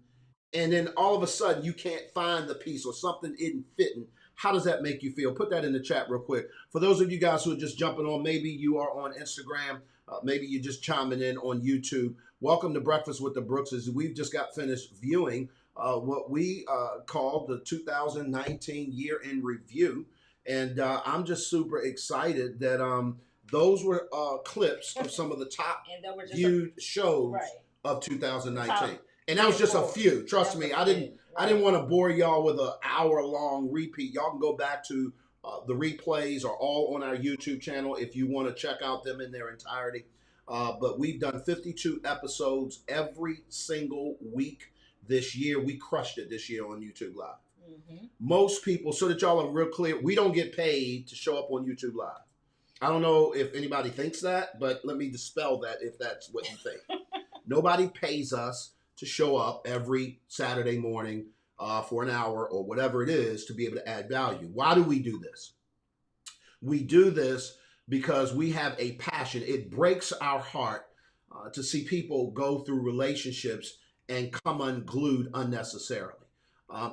and then all of a sudden you can't find the piece or something isn't fitting? How does that make you feel? Put that in the chat real quick. For those of you guys who are just jumping on, maybe you are on Instagram, maybe you're just chiming in on YouTube. Welcome to Breakfast with the Brookses. We've just got finished viewing what we call the 2019 year in review. And I'm just super excited that those were clips of some of the top viewed shows of 2019. And that was just a few. Trust me, I didn't want to bore y'all with an hour-long repeat. Y'all can go back to the replays are all on our YouTube channel if you want to check out them in their entirety. But we've done 52 episodes every single week this year. We crushed it this year on YouTube Live. Mm-hmm. Most people, so that y'all are real clear, we don't get paid to show up on YouTube Live. I don't know if anybody thinks that, but let me dispel that if that's what you think. Nobody pays us to show up every Saturday morning for an hour or whatever it is to be able to add value. Why do we do this? We do this because we have a passion. It breaks our heart to see people go through relationships and come unglued unnecessarily.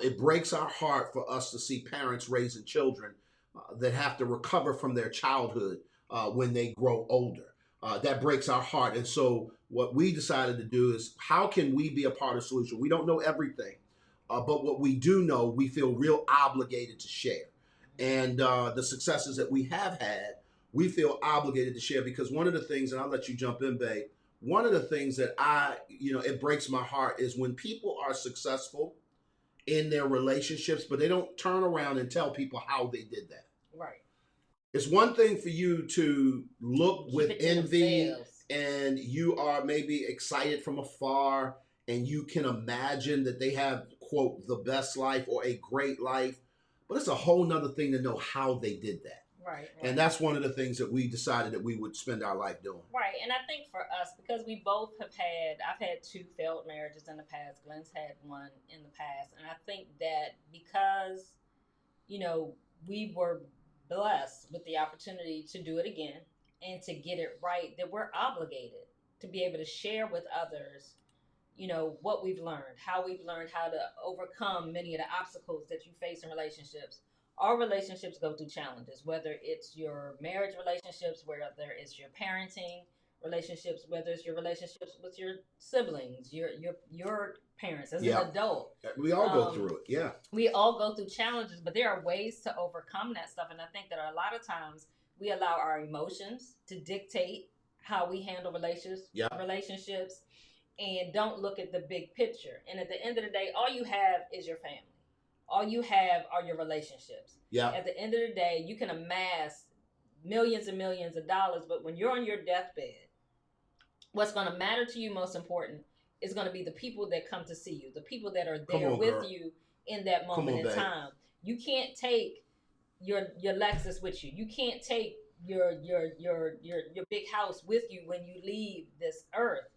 It breaks our heart for us to see parents raising children that have to recover from their childhood when they grow older. That breaks our heart. And so what we decided to do is, how can we be a part of the solution? We don't know everything, but what we do know, we feel real obligated to share. And the successes that we have had, we feel obligated to share, because one of the things, and I'll let you jump in, babe, one of the things that it breaks my heart is when people are successful in their relationships, but they don't turn around and tell people how they did that. Right. It's one thing for you to look with envy and you are maybe excited from afar and you can imagine that they have, quote, the best life or a great life, but it's a whole nother thing to know how they did that. Right. And that's one of the things that we decided that we would spend our life doing. Right. And I think for us, because we both I've had 2 failed marriages in the past. Glenn's had one in the past. And I think that because, we were blessed with the opportunity to do it again and to get it right, that we're obligated to be able to share with others, what we've learned, how to overcome many of the obstacles that you face in relationships. All relationships go through challenges, whether it's your marriage relationships, whether it's your parenting relationships, whether it's your relationships with your siblings, your parents as an adult. We all go through it, yeah. We all go through challenges, but there are ways to overcome that stuff. And I think that a lot of times we allow our emotions to dictate how we handle relationships and don't look at the big picture. And at the end of the day, all you have is your family. All you have are your relationships. Yeah. At the end of the day, you can amass millions and millions of dollars, but when you're on your deathbed, what's going to matter to you most important is going to be the people that come to see you, the people that are there with you in that moment in time. You can't take your Lexus with you. You can't take your big house with you when you leave this earth.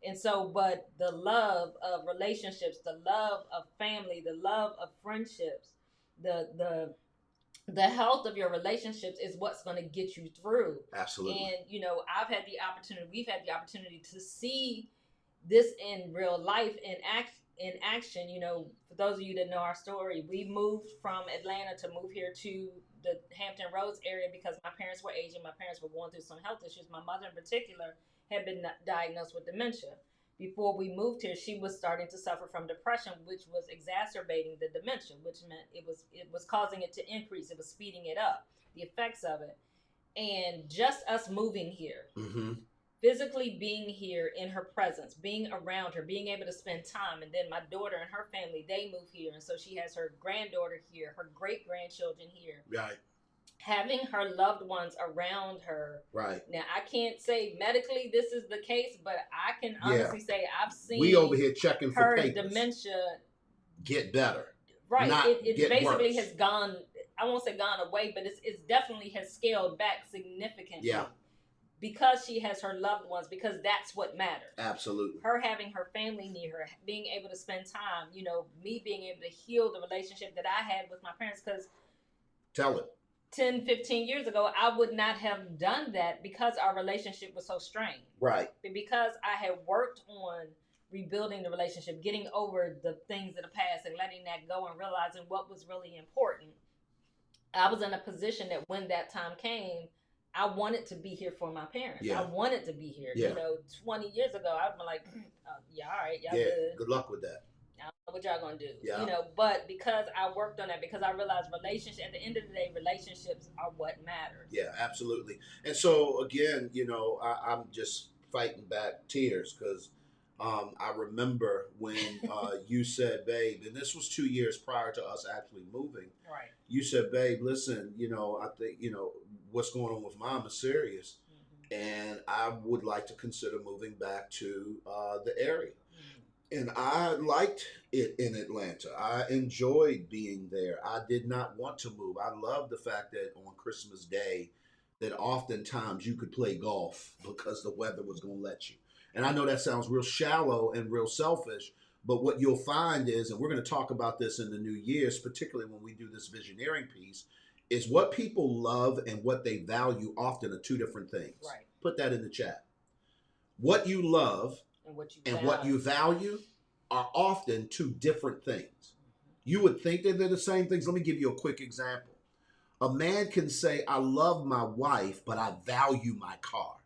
And so, but the love of relationships, the love of family, the love of friendships, the health of your relationships is what's going to get you through. Absolutely. And, we've had the opportunity to see this in real life, in action. For those of you that know our story, we moved from Atlanta to move here to the Hampton Roads area because my parents were aging. My parents were going through some health issues. My mother in particular had been diagnosed with dementia. Before we moved here, she was starting to suffer from depression, which was exacerbating the dementia, which meant it was causing it to increase. It was speeding it up, the effects of it. And just us moving here, physically being here in her presence, being around her, being able to spend time. And then my daughter and her family, they move here. And so she has her granddaughter here, her great-grandchildren here. Right. Having her loved ones around her. Right. Now, I can't say medically this is the case, but I can honestly say I've seen we over here checking for her papers. Dementia Get better. Right. It basically worse. Has gone, I won't say gone away, but it's definitely has scaled back significantly. Yeah. Because she has her loved ones, because that's what matters. Absolutely. Her having her family near her, being able to spend time, me being able to heal the relationship that I had with my parents, because tell it. 10, 15 years ago, I would not have done that because our relationship was so strained. Right. Because I had worked on rebuilding the relationship, getting over the things of the past and letting that go and realizing what was really important. I was in a position that when that time came, I wanted to be here for my parents. Yeah. I wanted to be here. Yeah. 20 years ago, I'd be like, yeah, all right, y'all good. Good luck with that. I don't know what y'all gonna do. Yeah. But because I worked on that, because I realized relationships, at the end of the day, relationships are what matters. Yeah, absolutely. And so again, I'm just fighting back tears because I remember when you said, babe, and this was 2 years prior to us actually moving. Right. You said, babe, listen, I think, what's going on with mom is serious. Mm-hmm. And I would like to consider moving back to the area. And I liked it in Atlanta. I enjoyed being there. I did not want to move. I loved the fact that on Christmas Day, that oftentimes you could play golf because the weather was going to let you. And I know that sounds real shallow and real selfish, but what you'll find is, and we're going to talk about this in the new years, particularly when we do this visioneering piece, is what people love and what they value often are two different things. Right. Put that in the chat. What you love and what you value are often two different things. Mm-hmm. You would think that they're the same things. Let me give you a quick example. A man can say, I love my wife, but I value my car.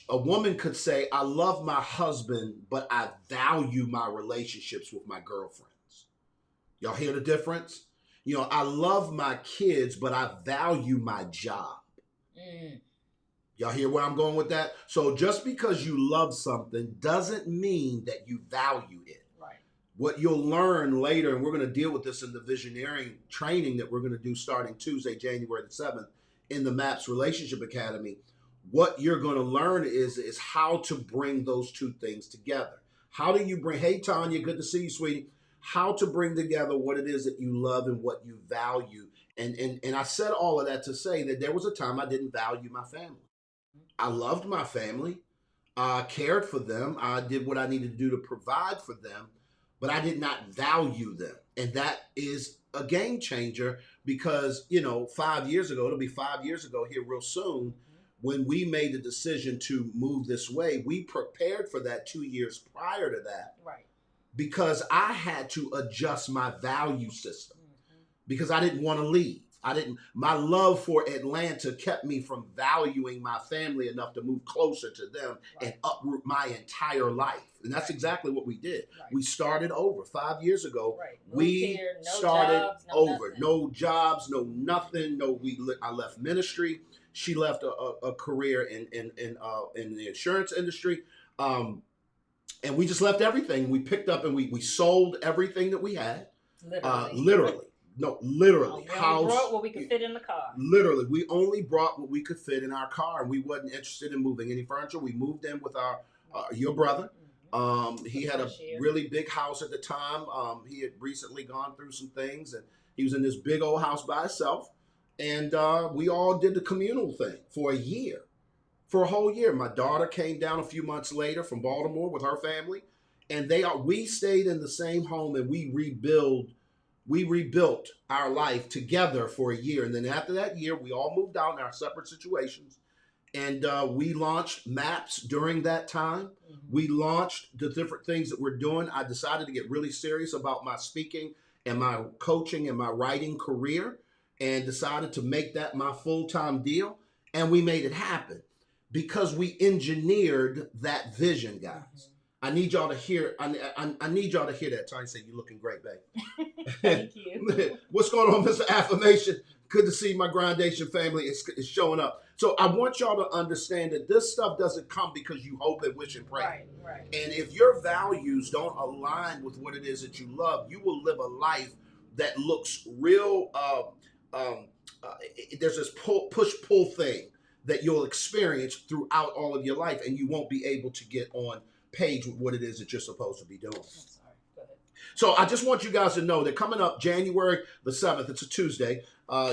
A woman could say, I love my husband, but I value my relationships with my girlfriends. Y'all hear the difference? I love my kids, but I value my job. Y'all hear where I'm going with that? So just because you love something doesn't mean that you value it. Right. What you'll learn later, and we're going to deal with this in the visioneering training that we're going to do starting Tuesday, January the 7th, in the MAPS Relationship Academy, what you're going to learn is how to bring those two things together. How do you bring, hey, Tanya, good to see you, sweetie. How to bring together what it is that you love and what you value. And I said all of that to say that there was a time I didn't value my family. I loved my family. I cared for them. I did what I needed to do to provide for them, but I did not value them. And that is a game changer because, 5 years ago, it'll be 5 years ago here real soon, when we made the decision to move this way, we prepared for that 2 years prior to that. Right. Because I had to adjust my value system because I didn't want to leave. My love for Atlanta kept me from valuing my family enough to move closer to them and uproot my entire life. And that's exactly what we did. Right. We started over 5 years ago. Right. We started over. No jobs, no nothing. I left ministry. She left a career in the insurance industry. And we just left everything. We picked up and we sold everything that we had. Literally. Literally. We only brought what we could fit in the car. Literally. We only brought what we could fit in our car. And we wasn't interested in moving any furniture. We moved in with your brother. He had a really big house at the time. He had recently gone through some things. And he was in this big old house by himself. And we all did the communal thing for a year. For a whole year. My daughter came down a few months later from Baltimore with her family. And we stayed in the same home and we rebuilt our life together for a year. And then after that year, we all moved out in our separate situations. And we launched MAPS during that time. We launched the different things that we're doing. I decided to get really serious about my speaking and my coaching and my writing career and decided to make that my full-time deal. And we made it happen because we engineered that vision, guys. I need y'all to hear. I need y'all to hear that. Tanya say, "You're looking great, babe." Thank you. What's going on, Mr. Affirmation? Good to see my Grindation family is showing up. So I want y'all to understand that this stuff doesn't come because you hope and wish and pray. Right. And if your values don't align with what it is that you love, you will live a life that looks real. There's this push-pull thing that you'll experience throughout all of your life, and you won't be able to get on page with what it is that you're supposed to be doing. I'm sorry. Go ahead. So I just want you guys to know that coming up January the 7th, it's a Tuesday.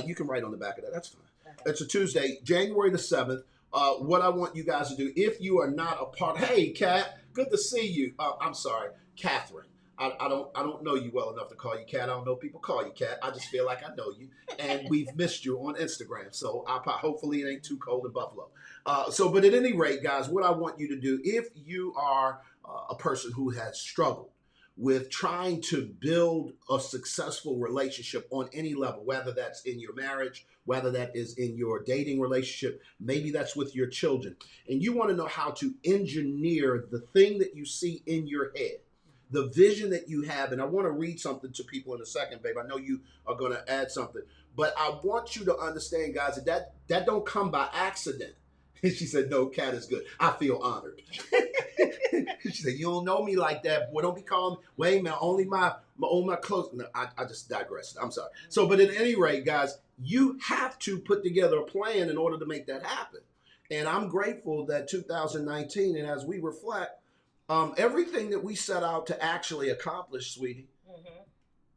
You can write on the back of that. That's fine. Okay. It's a Tuesday, January the 7th. What I want you guys to do, if you are not a part, hey, Kat, good to see you. I'm sorry, Catherine. I don't know you well enough to call you Cat. I don't know people call you Cat. I just feel like I know you, and we've missed you on Instagram. So hopefully it ain't too cold in Buffalo. But at any rate, guys, what I want you to do, if you are a person who has struggled with trying to build a successful relationship on any level, whether that's in your marriage, whether that is in your dating relationship, maybe that's with your children, and you want to know how to engineer the thing that you see in your head, the vision that you have. And I want to read something to people in a second, babe. I know you are going to add something, but I want you to understand, guys, that don't come by accident. She said, no, Cat is good. I feel honored. She said, you don't know me like that, boy. Don't be calling me. Wait, man, only my close. No, I just digressed. I'm sorry. So, but at any rate, guys, you have to put together a plan in order to make that happen. And I'm grateful that 2019, and as we reflect, everything that we set out to actually accomplish, sweetie,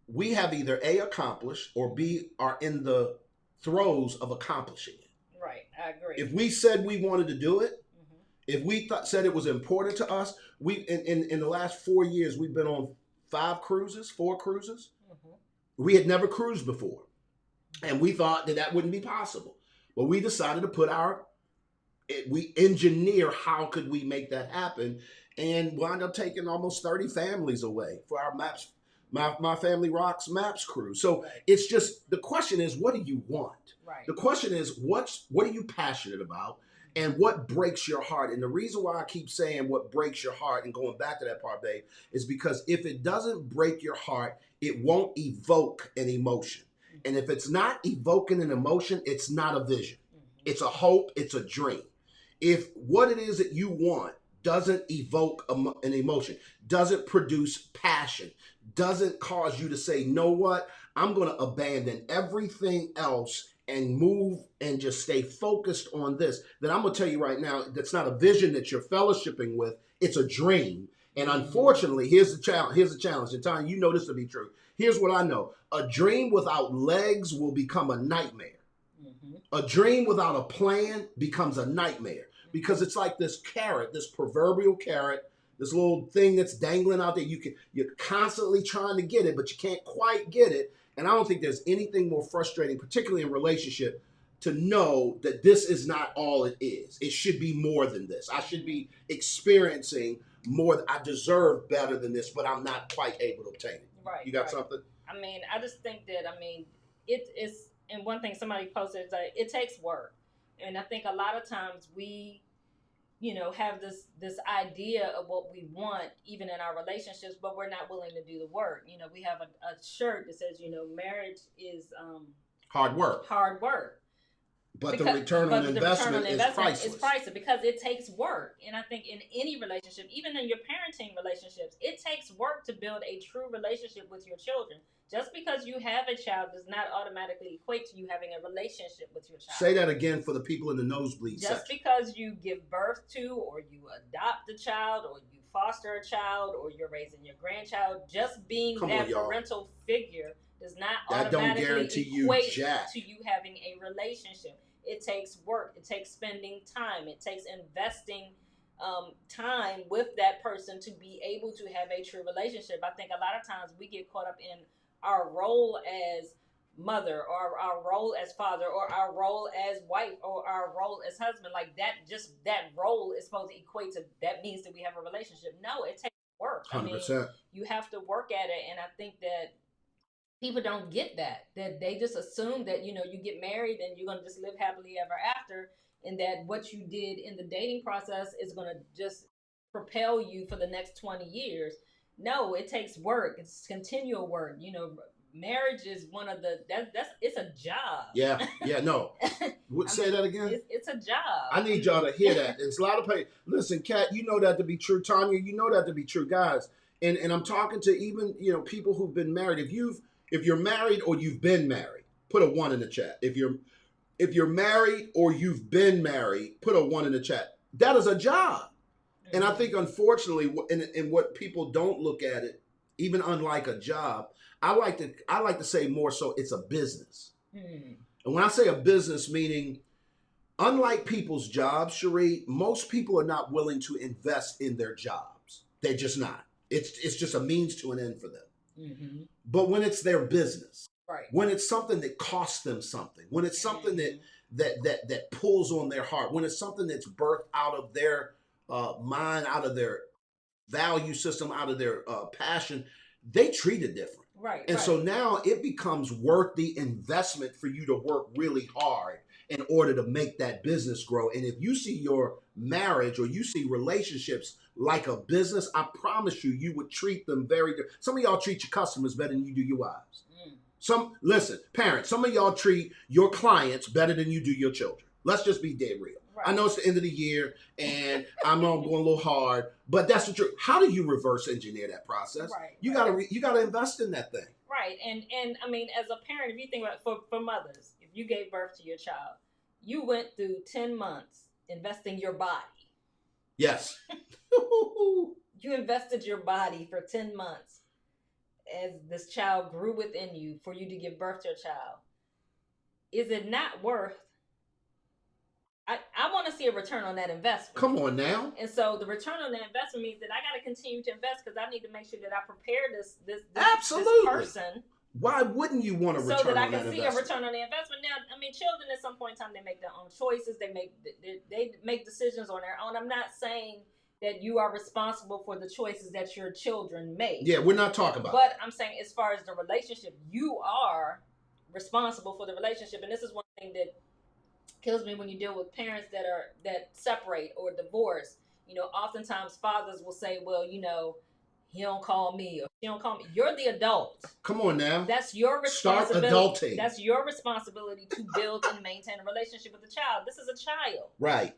we have either A, accomplished, or B, are in the throes of accomplishing it. Right, I agree. If we said we wanted to do it, if we said it was important to us, we in the last 4 years, we've been on 4 cruises. We had never cruised before. And we thought that wouldn't be possible. But we decided to put we engineer how could we make that happen, and wound up taking almost 30 families away for our maps. My Family Rocks Maps cruise. So it's just, the question is, what do you want? Right. The question is, what are you passionate about, and what breaks your heart? And the reason why I keep saying what breaks your heart and going back to that part, babe, is because if it doesn't break your heart, it won't evoke an emotion. And if it's not evoking an emotion, it's not a vision. It's a hope, it's a dream. If what it is that you want doesn't evoke an emotion, doesn't produce passion, doesn't cause you to say, know what, I'm going to abandon everything else and move and just stay focused on this, then I'm going to tell you right now, that's not a vision that you're fellowshipping with. It's a dream. And unfortunately, here's the challenge. And Tanya, you know this to be true. Here's what I know. A dream without legs will become a nightmare. A dream without a plan becomes a nightmare, because it's like this carrot, this proverbial carrot, this little thing that's dangling out there. You're constantly trying to get it, but you can't quite get it. And I don't think there's anything more frustrating, particularly in relationship, to know that this is not all it is. It should be more than this. I should be experiencing more. I deserve better than this, but I'm not quite able to obtain it. Right. You got something? I mean, I just think that, it's, and one thing somebody posted is that it takes work. And I think a lot of times we, have this idea of what we want, even in our relationships, but we're not willing to do the work. We have a shirt that says, marriage is hard work. But the return on investment is priceless. It's priceless because it takes work. And I think in any relationship, even in your parenting relationships, it takes work to build a true relationship with your children. Just because you have a child does not automatically equate to you having a relationship with your child. Say that again for the people in the nosebleed section. Just because you give birth to, or you adopt a child, or you foster a child, or you're raising your grandchild, just being parental figure does not automatically equate to you having a relationship. It takes work. It takes spending time. It takes investing time with that person to be able to have a true relationship. I think a lot of times we get caught up in our role as mother, or our role as father, or our role as wife, or our role as husband. Like that role is supposed to equate to, that means that we have a relationship. No, it takes work. 100%. You have to work at it. And I think that people don't get that they just assume that, you get married and you're going to just live happily ever after. And that what you did in the dating process is going to just propel you for the next 20 years. No, it takes work. It's continual work. Marriage is one of it's a job. Yeah, no. Say that again? It's a job. I need y'all to hear that. It's a lot of pain. Listen, Kat, you know that to be true. Tanya, you know that to be true. Guys, and I'm talking to even, people who've been married. If you're married or you've been married, put a 1 in the chat. If you're married or you've been married, put a 1 in the chat. That is a job. And I think, unfortunately, in what people don't look at it, even unlike a job, I like to say more so it's a business. And when I say a business, meaning, unlike people's jobs, Cherie, most people are not willing to invest in their jobs. They're just not. It's just a means to an end for them. Mm-hmm. But when it's their business, right? When it's something that costs them something, when it's something that pulls on their heart, when it's something that's birthed out of their mind, out of their value system, out of their passion, they treat it different. Right. And so now it becomes worth the investment for you to work really hard in order to make that business grow. And if you see your marriage or you see relationships like a business, I promise you, you would treat them very different. Some of y'all treat your customers better than you do your wives. Listen, parents, some of y'all treat your clients better than you do your children. Let's just be dead real. Right. I know it's the end of the year and I'm going a little hard, but that's the truth. How do you reverse engineer that process? Right. You gotta invest in that thing. Right. And I mean, as a parent, if you think about for mothers, if you gave birth to your child, you went through 10 months investing your body. Yes. You invested your body for 10 months as this child grew within you for you to give birth to a child. Is it not worth? I want to see a return on that investment. Come on now. And so the return on that investment means that I got to continue to invest because I need to make sure that I prepare this person. Why wouldn't you want a return on that investment? So that I can see a return on the investment. Now, I mean, children at some point in time, they make their own choices. They make decisions on their own. I'm not saying that you are responsible for the choices that your children make. Yeah, we're not talking about But I'm saying as far as the relationship, you are responsible for the relationship. And this is one thing that kills me when you deal with parents that separate or divorce. You know, oftentimes fathers will say, well, you know, he don't call me or she don't call me. You're the adult. Come on now. That's your responsibility. Start adulting. That's your responsibility to build and maintain a relationship with the child. This is a child. Right.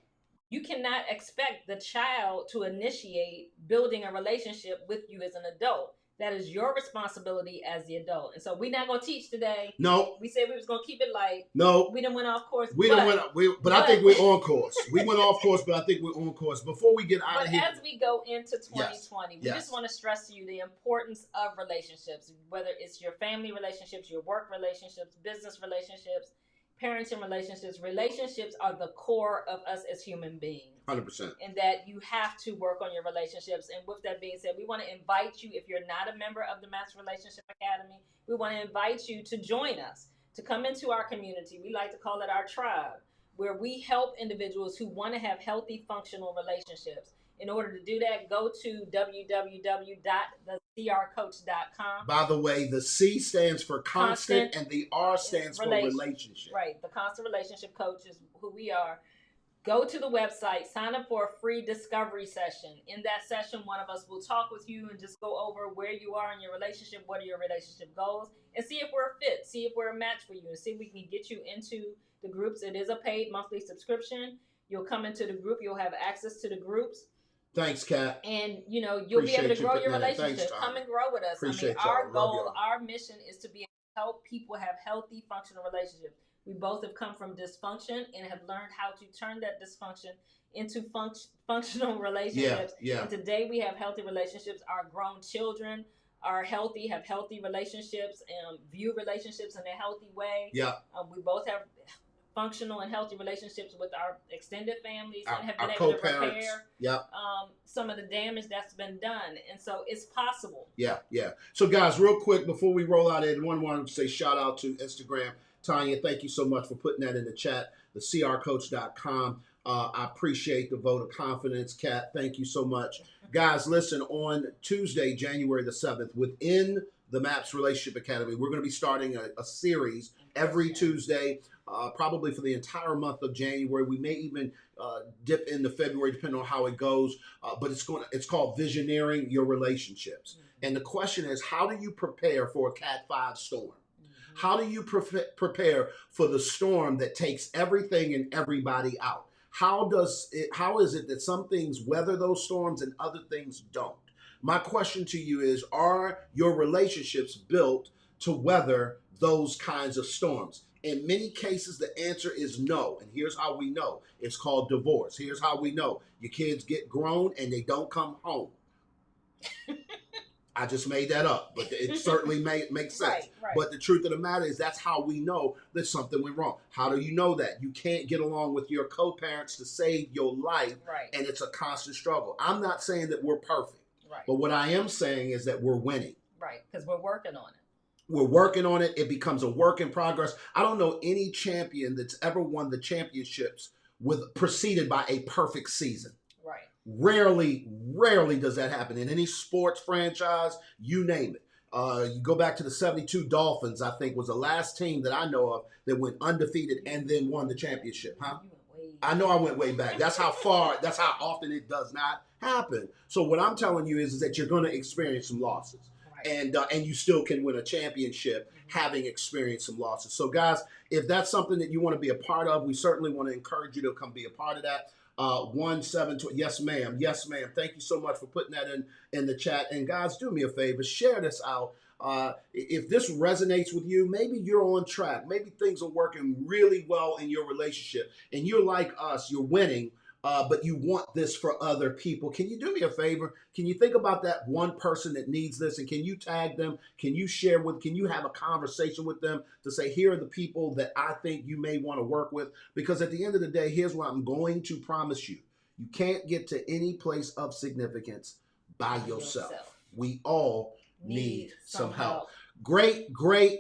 You cannot expect the child to initiate building a relationship with you as an adult. That is your responsibility as the adult. And so we're not going to teach today. No. We said we was going to keep it light. No. We done went off course. But I think we're on course. We went off course, but I think we're on course. Before we get out of here. But as we go into 2020, we just want to stress to you the importance of relationships, whether it's your family relationships, your work relationships, business relationships, parenting relationships. Relationships are the core of us as human beings. 100%. And that you have to work on your relationships. And with that being said, we want to invite you, if you're not a member of the Master Relationship Academy, we want to invite you to join us, to come into our community. We like to call it our tribe, where we help individuals who want to have healthy, functional relationships. In order to do that, go to www.thecrcoach.com. By the way, the C stands for constant and the R stands for relationship. Right. The Constant Relationship Coach is who we are. Go to the website, sign up for a free discovery session. In that session, one of us will talk with you and just go over where you are in your relationship, what are your relationship goals, and see if we're a fit, see if we're a match for you, and see if we can get you into the groups. It is a paid monthly subscription. You'll come into the group. You'll have access to the groups. Thanks, Kat. And, you know, you'll be able to grow your relationship. Thanks, come and grow with us. Appreciate our goal, our mission is to be able to help people have healthy, functional relationships. We both have come from dysfunction and have learned how to turn that dysfunction into functional relationships. Yeah. And today we have healthy relationships. Our grown children are healthy, have healthy relationships, and view relationships in a healthy way. Yeah. We both have functional and healthy relationships with our extended families and have been able to repair some of the damage that's been done. And so it's possible. Yeah. So guys, real quick, before we roll out, I want to say shout out to Instagram. Tanya, thank you so much for putting that in the chat, thecrcoach.com. I appreciate the vote of confidence. Kat, thank you so much. Guys, listen, on Tuesday, January the 7th, within the MAPS Relationship Academy, we're going to be starting a series every Tuesday, probably for the entire month of January. We may even dip into February, depending on how it goes. But it's called Visioneering Your Relationships. And the question is, how do you prepare for a Cat 5 storm? How do you prepare for the storm that takes everything and everybody out? How is it that some things weather those storms and other things don't? My question to you is, are your relationships built to weather those kinds of storms? In many cases, the answer is no. And here's how we know. It's called divorce. Here's how we know. Your kids get grown and they don't come home. I just made that up, but it certainly makes sense. Right. But the truth of the matter is that's how we know that something went wrong. How do you know that? You can't get along with your co-parents to save your life, and it's a constant struggle. I'm not saying that we're perfect. Right. Right. But what I am saying is that we're winning. Right, because we're working on it. We're working on it. It becomes a work in progress. I don't know any champion that's ever won the championships preceded by a perfect season. Right. Rarely does that happen in any sports franchise, you name it. You go back to the 72 Dolphins, I think was the last team that I know of that went undefeated and then won the championship. Huh? I know I went way back. That's how often it does not happen. So what I'm telling you is that you're going to experience some losses. And you still can win a championship having experienced some losses. So, guys, if that's something that you want to be a part of, we certainly want to encourage you to come be a part of that. 1720. Yes, ma'am. Yes, ma'am. Thank you so much for putting that in the chat. And guys, do me a favor, share this out. If this resonates with you, maybe you're on track. Maybe things are working really well in your relationship, and you're like us. You're winning. But you want this for other people. Can you do me a favor? Can you think about that one person that needs this, and can you tag them? Can you can you have a conversation with them to say, here are the people that I think you may want to work with? Because at the end of the day, here's what I'm going to promise you. You can't get to any place of significance by yourself. We all need some help. Great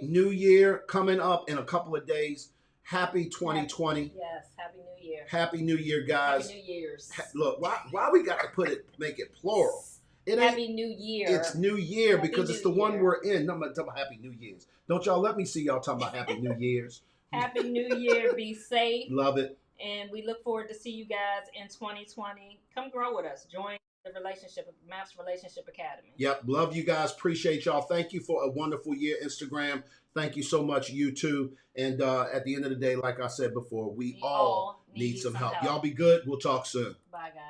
new year coming up in a couple of days. Happy 2020. Yes, Happy New Year. Happy New Year, guys. Happy New Year's. Look, why we got to make it plural? Happy New Year. It's New Year Happy because New it's the one Year. we're in. No, I'm not talking about Happy New Year's. Don't y'all let me see y'all talking about Happy New Year's. Happy New Year. Be safe. Love it. And we look forward to see you guys in 2020. Come grow with us. Join the MAPS Relationship Academy. Yep. Love you guys. Appreciate y'all. Thank you for a wonderful year, Instagram. Thank you so much, YouTube. And at the end of the day, like I said before, we all need some help. Y'all be good. We'll talk soon. Bye, guys.